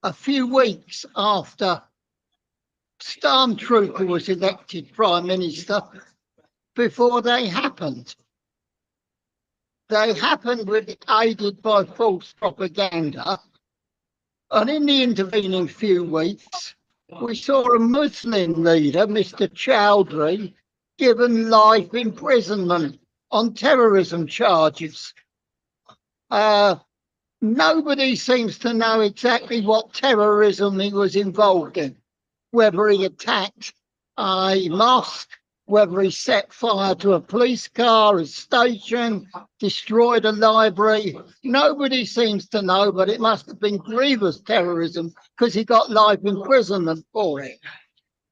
[SPEAKER 14] a few weeks after Stormtrooper was elected Prime Minister before they happened. They happened aided by false propaganda. And in the intervening few weeks, we saw a Muslim leader, Mr. Chowdhury, given life imprisonment on terrorism charges. Nobody seems to know exactly what terrorism he was involved in, whether he attacked a mosque, whether he set fire to a police car, a station, destroyed a library. Nobody seems to know, but it must have been grievous terrorism because he got life imprisonment for it.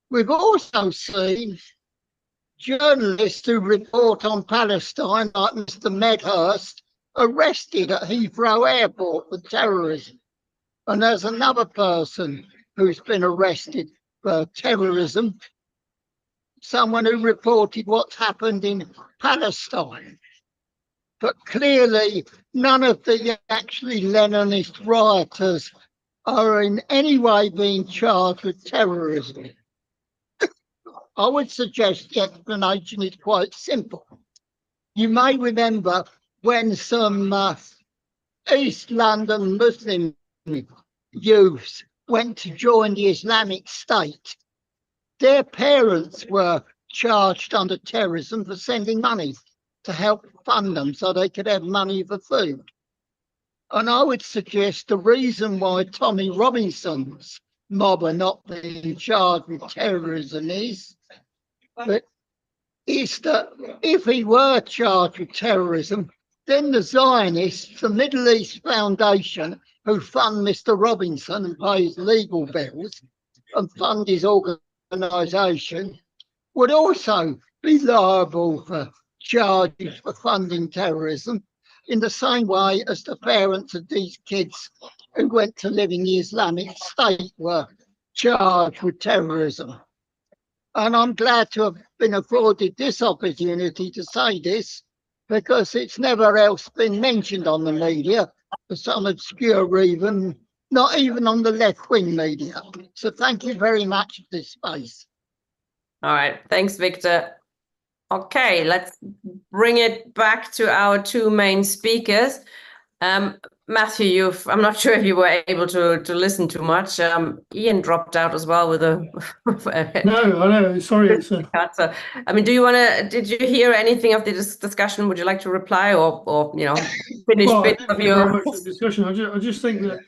[SPEAKER 14] We've also seen journalists who report on Palestine, like Mr. Medhurst, arrested at Heathrow Airport for terrorism. And there's another person who's been arrested for terrorism, someone who reported what's happened in Palestine. But clearly, none of the actually Leninist rioters are in any way being charged with terrorism. I would suggest the explanation is quite simple. You may remember when some East London Muslim youths went to join the Islamic State, their parents were charged under terrorism for sending money to help fund them so they could have money for food. And I would suggest the reason why Tommy Robinson's mob are not being charged with terrorism is that if he were charged with terrorism, then the Zionists, the Middle East Foundation, who fund Mr. Robinson and pay his legal bills and fund his organisation, would also be liable for charges for funding terrorism, in the same way as the parents of these kids who went to live in the Islamic State were charged with terrorism. And I'm glad to have been afforded this opportunity to say this, because it's never else been mentioned on the media for some obscure reason, not even on the left-wing media. So thank you very much for this space.
[SPEAKER 1] All right, thanks, Victor. Okay, let's bring it back to our two main speakers. Matthew, I'm not sure if you were able to listen too much. Ian dropped out as well with a.
[SPEAKER 9] No, I know. Sorry,
[SPEAKER 1] So, I mean, did you hear anything of the discussion? Would you like to reply or finish
[SPEAKER 9] well,
[SPEAKER 1] bit of your
[SPEAKER 9] very much the discussion? I just think that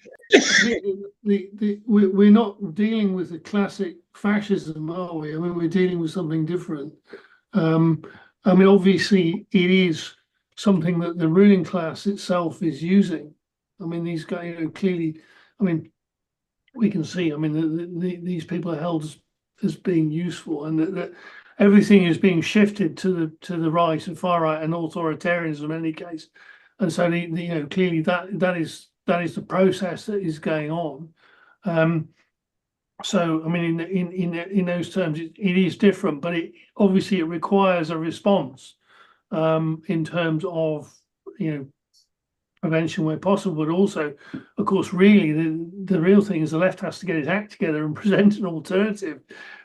[SPEAKER 9] we're not dealing with the classic fascism, are we? I mean, we're dealing with something different. I mean, obviously, it is something that the ruling class itself is using. I mean, these guys, clearly, I mean, we can see, I mean, these people are held as being useful, and that everything is being shifted to the right and far right and authoritarianism in any case. And so, clearly that is the process that is going on. So, I mean, in those terms, it is different, but obviously it requires a response in terms of, prevention where possible, but also, of course, really the real thing is the left has to get its act together and present an alternative,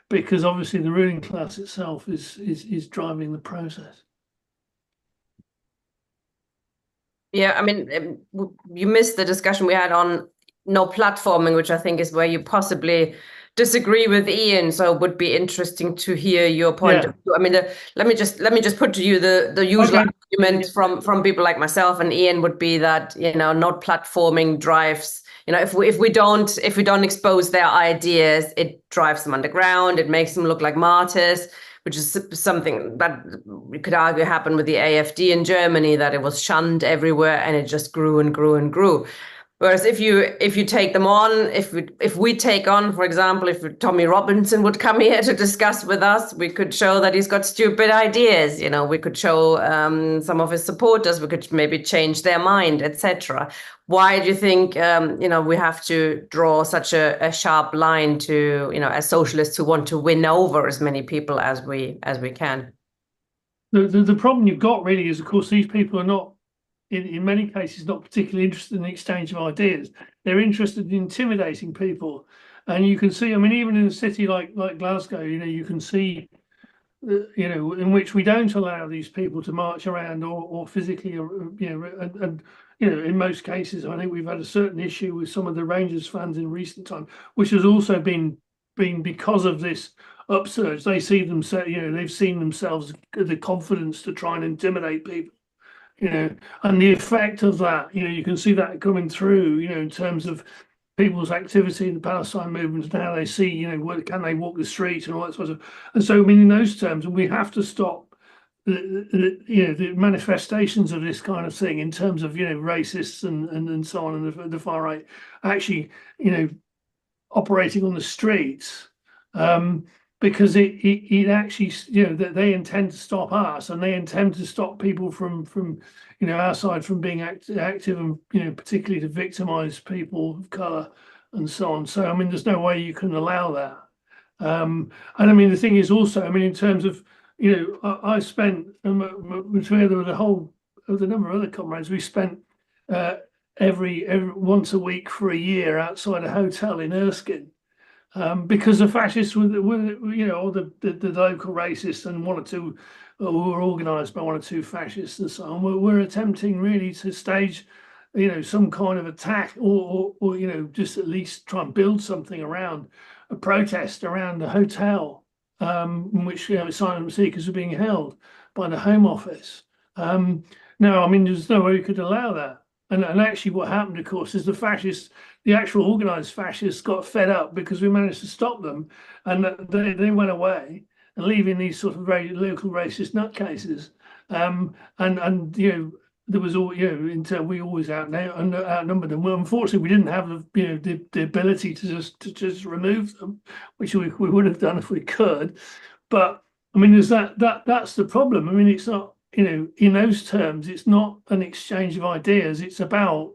[SPEAKER 9] because obviously the ruling class itself is driving the process.
[SPEAKER 1] Yeah, I mean, you missed the discussion we had on no platforming, which I think is where you possibly disagree with Ian. So it would be interesting to hear your point of view. I mean, let me just put to you the usual argument from people like myself and Ian would be that not platforming drives. If we don't expose their ideas, it drives them underground. It makes them look like martyrs, which is something that we could argue happened with the AfD in Germany, that it was shunned everywhere and it just grew and grew and grew. Whereas if you take them on, if we take on, for example, if Tommy Robinson would come here to discuss with us, we could show that he's got stupid ideas. We could show some of his supporters, we could maybe change their mind, etc. Why do you think we have to draw such a sharp line to as socialists who want to win over as many people as we can?
[SPEAKER 9] The problem you've got really is, of course, these people are not, in many cases, not particularly interested in the exchange of ideas. They're interested in intimidating people. And you can see, I mean, even in a city like Glasgow, you can see, in which we don't allow these people to march around or physically, and in most cases, I think we've had a certain issue with some of the Rangers fans in recent time, which has also been because of this upsurge. They've seen themselves the confidence to try and intimidate people. And the effect of that, you can see that coming through, in terms of people's activity in the Palestine movement and how they see, can they walk the street and all that sort of. And so, I mean, in those terms, we have to stop the manifestations of this kind of thing in terms of, racists and so on, and the far right actually, operating on the streets. Because it actually, that they intend to stop us, and they intend to stop people from our side from being active, and particularly to victimize people of color and so on. So I mean, there's no way you can allow that. And I mean, the thing is also, I mean, in terms of I spent together with the number of other comrades, we spent every once a week for a year outside a hotel in Erskine. Because the fascists were all the local racists and one or two who were organised by one or two fascists and so on, were attempting really to stage, some kind of attack or just at least try and build something around a protest around the hotel, in which asylum seekers were being held by the Home Office. No, I mean, there's no way you could allow that. And actually what happened, of course, is the actual organised fascists got fed up because we managed to stop them, and they went away, and leaving these sort of very local racist nutcases. There was all, we always outnumbered them. Well, unfortunately, we didn't have the ability to just remove them, which we would have done if we could. But I mean, there's that's the problem. I mean, it's not. in those terms, it's not an exchange of ideas. It's about,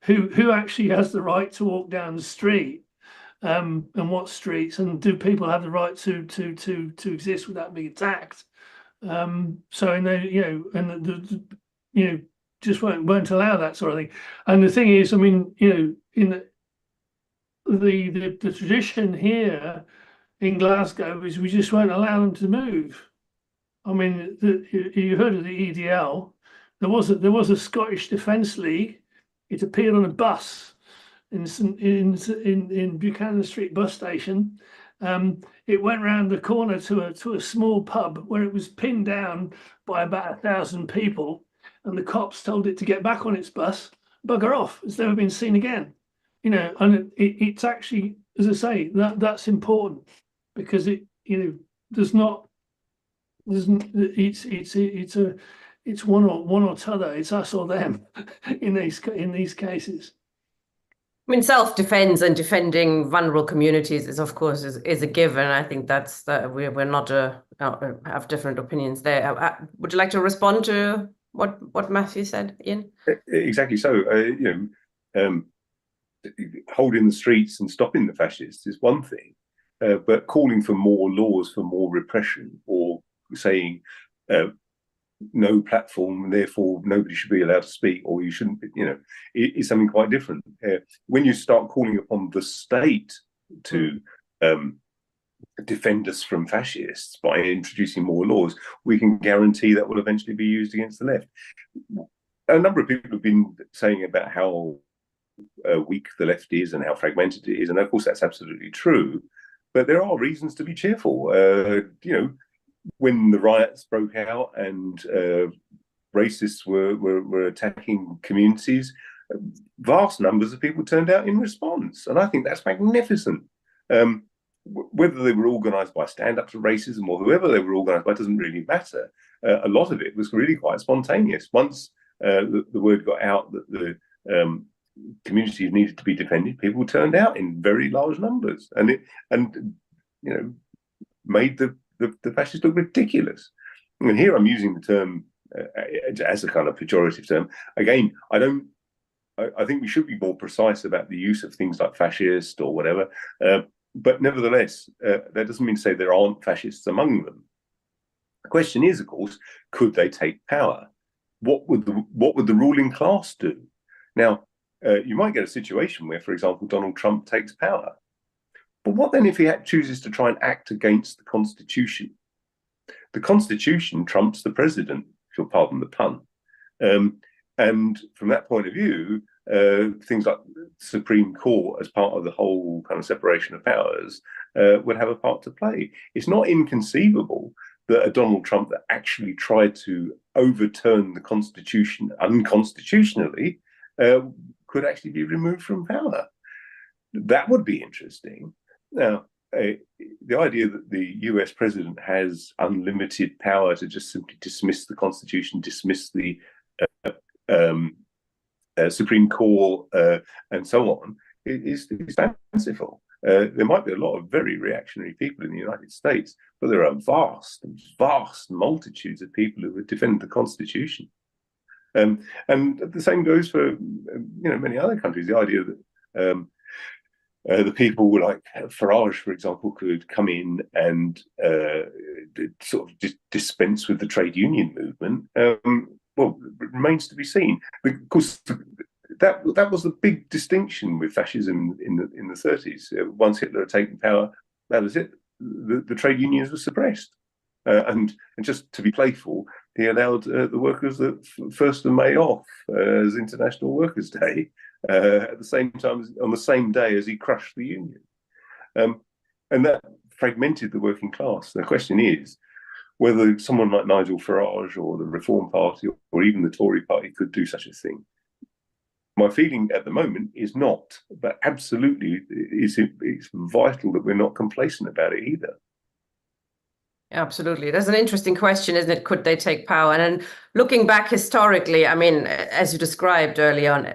[SPEAKER 9] who actually has the right to walk down the street, and what streets, and do people have the right to exist without being attacked? So just won't allow that sort of thing. And the thing is, I mean, in the tradition here in Glasgow is we just won't allow them to move. I mean, you heard of the EDL? There was a Scottish Defence League. It appeared on a bus in Buchanan Street bus station. It went round the corner to a small pub where it was pinned down by about 1,000 people, and the cops told it to get back on its bus, bugger off. It's never been seen again. And it's actually, as I say, that's important, because it's one or t'other. It's us or them in these cases.
[SPEAKER 1] I mean, self-defense and defending vulnerable communities is, of course, is a given. I think that's we're not have different opinions there. Would you like to respond to what Matthew said, Ian?
[SPEAKER 8] Exactly. So, holding the streets and stopping the fascists is one thing, but calling for more laws, for more repression, or saying no platform, therefore nobody should be allowed to speak, or you shouldn't, is something quite different. When you start calling upon the state to defend us from fascists by introducing more laws, we can guarantee that will eventually be used against the left. A number of people have been saying about how weak the left is and how fragmented it is, and of course that's absolutely true, but there are reasons to be cheerful. When the riots broke out and racists were attacking communities, vast numbers of people turned out in response, and I think that's magnificent. Whether they were organised by Stand Up to Racism or whoever they were organised by doesn't really matter. A lot of it was really quite spontaneous. Once the word got out that the communities needed to be defended, people turned out in very large numbers, and made the fascists look ridiculous. And here I'm using the term as a kind of pejorative term. Again, I think we should be more precise about the use of things like fascist or whatever. But nevertheless, that doesn't mean to say there aren't fascists among them. The question is, of course, could they take power? What would the ruling class do? Now, you might get a situation where, for example, Donald Trump takes power. But what then if he chooses to try and act against the Constitution? The Constitution trumps the president, if you'll pardon the pun. And from that point of view, things like the Supreme Court, as part of the whole kind of separation of powers, would have a part to play. It's not inconceivable that a Donald Trump that actually tried to overturn the Constitution unconstitutionally could actually be removed from power. That would be interesting. Now, the idea that the US president has unlimited power to just simply dismiss the Constitution, dismiss the Supreme Court, and so on, is fanciful. There might be a lot of very reactionary people in the United States, but there are vast multitudes of people who would defend the Constitution. And the same goes for many other countries. The idea that the people like Farage, for example, could come in and sort of dispense with the trade union movement. Well, it remains to be seen. Because that was the big distinction with fascism in the 30s. Once Hitler had taken power, that was it. The trade unions were suppressed. And just to be playful, he allowed the workers the 1st of May off as International Workers' Day, at the same time, on the same day as he crushed the union. And that fragmented the working class. The question is whether someone like Nigel Farage or the Reform Party or even the Tory Party could do such a thing. My feeling at the moment is not, but absolutely it's vital that we're not complacent about it either.
[SPEAKER 1] Absolutely. That's an interesting question, isn't it? Could they take power? And then looking back historically, I mean, as you described early on,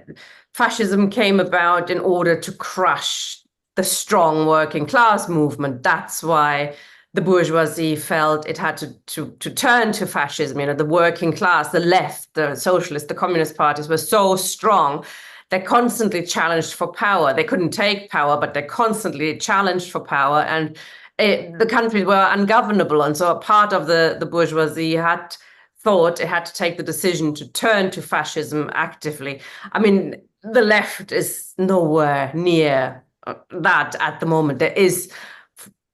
[SPEAKER 1] fascism came about in order to crush the strong working class movement. That's why the bourgeoisie felt it had to turn to fascism. You know, the working class, the left, the socialist, the communist parties were so strong. They constantly challenged for power. They couldn't take power, but they constantly challenged for power. And the countries were ungovernable. And so a part of the bourgeoisie had thought it had to take the decision to turn to fascism actively. I mean, the left is nowhere near that at the moment. There is,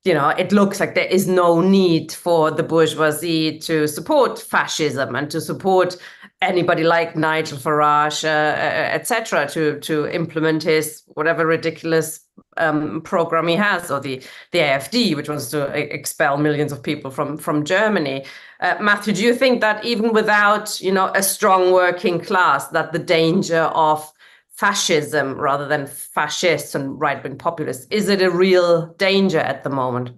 [SPEAKER 1] you know, it looks like there is no need for the bourgeoisie to support fascism and to support anybody like Nigel Farage, etc., to implement his whatever ridiculous program he has, or the AfD, which wants to expel millions of people from Germany. Matthew, do you think that even without, you know, a strong working class, that the danger of fascism rather than fascists and right-wing populists, is it a real danger at the moment?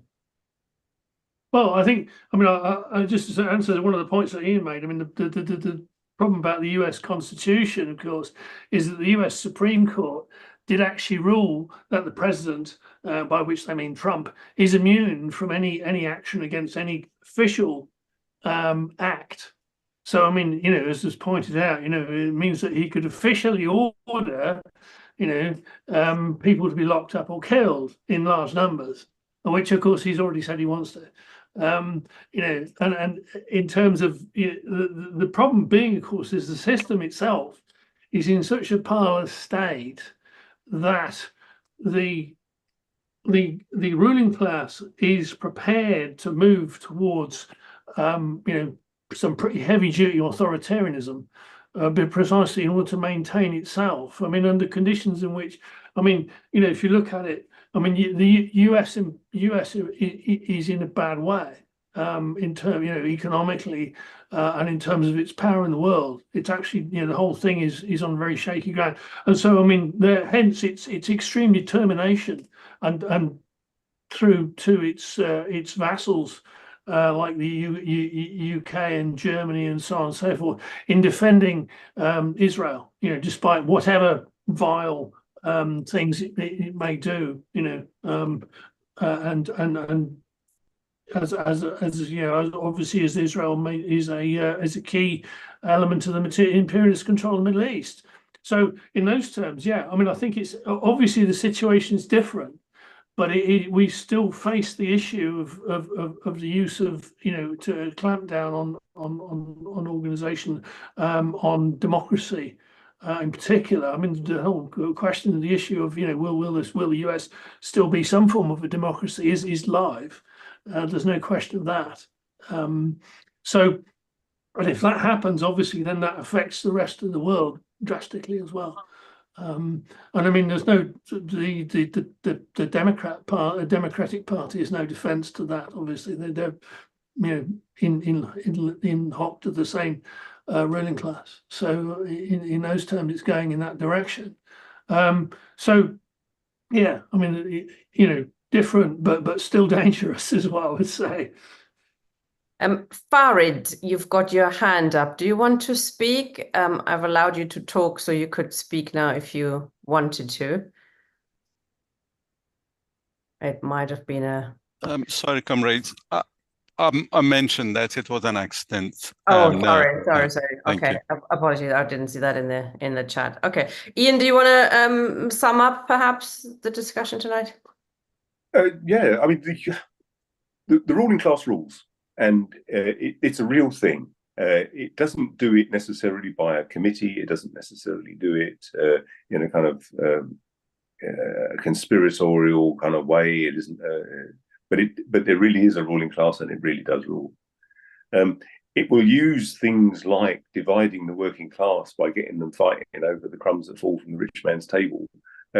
[SPEAKER 9] Well, I think, I mean, I just to answer one of the points that Ian made, I mean, the problem about the US Constitution, of course, is that the US Supreme Court did actually rule that the president, by which they mean Trump, is immune from any action against any official act. So, I mean, you know, as was pointed out, you know, it means that he could officially order, you know, people to be locked up or killed in large numbers, which, of course, he's already said he wants to. You know, and in terms of, you know, the problem being, of course, is the system itself is in such a parlous state that the ruling class is prepared to move towards, you know, some pretty heavy duty authoritarianism, but precisely in order to maintain itself. I mean, under conditions in which, I mean, you know, if you look at it, I mean, the US is in a bad way in terms, you know, economically and in terms of its power in the world. It's actually, you know, the whole thing is on very shaky ground. And so, I mean, hence its extreme determination and through to its vassals. Like the UK and Germany and so on and so forth, in defending Israel, you know, despite whatever vile things it may do, you know, and as you know, obviously as Israel is a key element of the imperialist control of the Middle East. So in those terms, yeah, I mean, I think it's obviously the situation is different. But we still face the issue of the use of, you know, to clamp down on organisation, on democracy in particular. I mean, the whole question of the issue of, you know, will the US still be some form of a democracy is live. There's no question of that. So, and if that happens, obviously, then that affects the rest of the world drastically as well. And I mean, there's no the Democratic Party is no defence to that. Obviously, they're you know in hock to the same ruling class. So in those terms, it's going in that direction. So yeah, I mean, you know, different but still dangerous is what I would say.
[SPEAKER 1] Farid, you've got your hand up. Do you want to speak? I've allowed you to talk, so you could speak now if you wanted to. It might have been a...
[SPEAKER 15] sorry, comrades. I mentioned that it was an accident.
[SPEAKER 1] Oh, sorry. Okay,
[SPEAKER 15] you.
[SPEAKER 1] apologies. I didn't see that in the chat. Okay, Ian, do you want to sum up perhaps the discussion tonight?
[SPEAKER 8] Yeah, I mean, the ruling class rules. And it's a real thing. It doesn't do it necessarily by a committee. It doesn't necessarily do it in a kind of conspiratorial kind of way. It isn't, but there really is a ruling class, and it really does rule. It will use things like dividing the working class by getting them fighting over the crumbs that fall from the rich man's table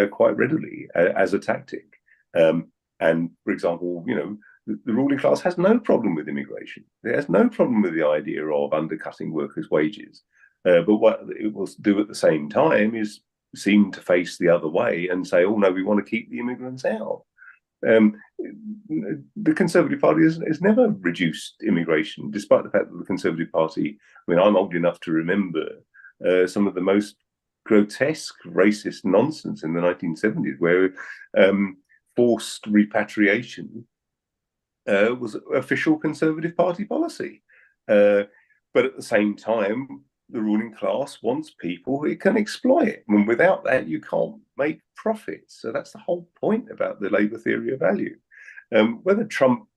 [SPEAKER 8] quite readily as a tactic. And for example, you know, the ruling class has no problem with immigration. It has no problem with the idea of undercutting workers' wages. But what it will do at the same time is seem to face the other way and say, oh, no, we want to keep the immigrants out. The Conservative Party has never reduced immigration, despite the fact that the Conservative Party, I mean, I'm old enough to remember some of the most grotesque racist nonsense in the 1970s, where forced repatriation was official Conservative Party policy. But at the same time, the ruling class wants people it can exploit. And without that, you can't make profits. So that's the whole point about the Labour theory of value. Whether Trump,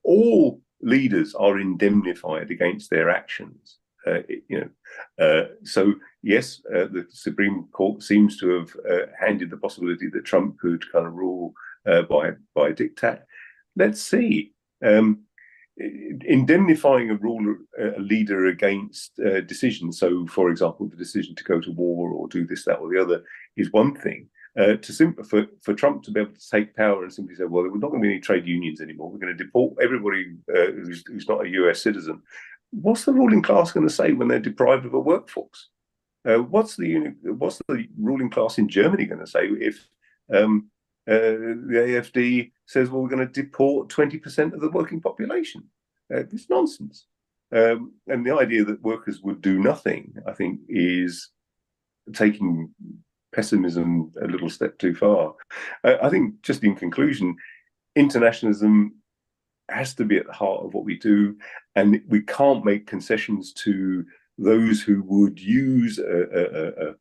[SPEAKER 8] all leaders are indemnified against their actions. So yes, the Supreme Court seems to have handed the possibility that Trump could kind of rule by diktat. Let's see. Indemnifying a leader against decisions. So, for example, the decision to go to war or do this, that, or the other is one thing. For Trump to be able to take power and simply say, well, we're not going to be any trade unions anymore. We're going to deport everybody who's not a US citizen. What's the ruling class going to say when they're deprived of a workforce? What's the ruling class in Germany going to say if the AfD says, well, we're going to deport 20% of the working population? It's nonsense. And the idea that workers would do nothing, I think, is taking pessimism a little step too far. I think, just in conclusion, internationalism has to be at the heart of what we do, and we can't make concessions to those who would use a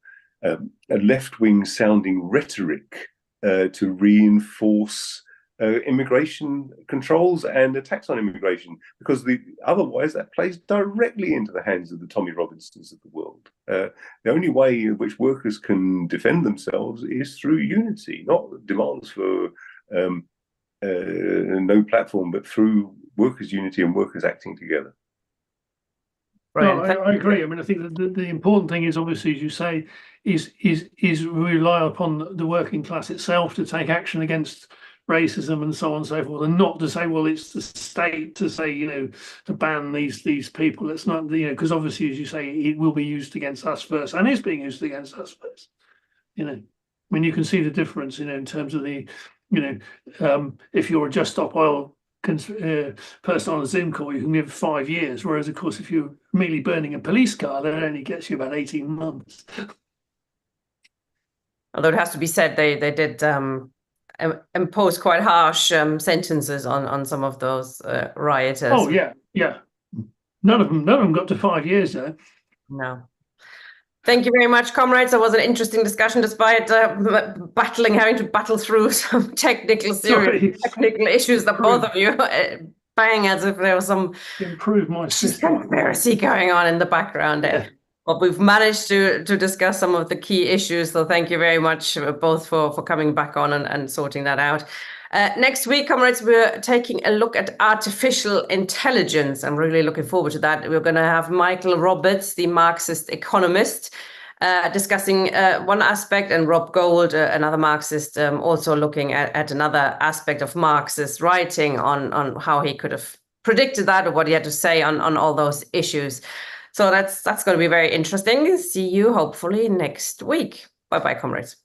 [SPEAKER 8] left-wing sounding rhetoric to reinforce immigration controls and attacks on immigration, because otherwise that plays directly into the hands of the Tommy Robinsons of the world. The only way in which workers can defend themselves is through unity, not demands for no platform, but through workers' unity and workers acting together.
[SPEAKER 9] No, I agree. I mean, I think that the important thing is, obviously, as you say, is rely upon the working class itself to take action against racism and so on and so forth, and not to say, well, it's the state to say, to ban these people. It's not, because obviously, as you say, it will be used against us first, and is being used against us first. I mean, you can see the difference, in terms of the, if you're a Just Stop Oil person on a Zoom call, you can give 5 years, whereas of course if you're merely burning a police car, that only gets you about 18 months.
[SPEAKER 1] Although it has to be said, they did impose quite harsh sentences on some of those rioters.
[SPEAKER 9] Oh yeah. None of them got to 5 years though.
[SPEAKER 1] No. Thank you very much, comrades. That was an interesting discussion, despite having to battle through some technical issues that both of you bang as if there was some conspiracy going on in the background there. Yeah. But we've managed to discuss some of the key issues. So thank you very much both for coming back on and sorting that out. Next week, comrades, we're taking a look at artificial intelligence. I'm really looking forward to that. We're going to have Michael Roberts, the Marxist economist, discussing one aspect, and Rob Gold, another Marxist, also looking at another aspect of Marxist writing on how he could have predicted that, or what he had to say on all those issues. So that's going to be very interesting. See you hopefully next week. Bye-bye, comrades.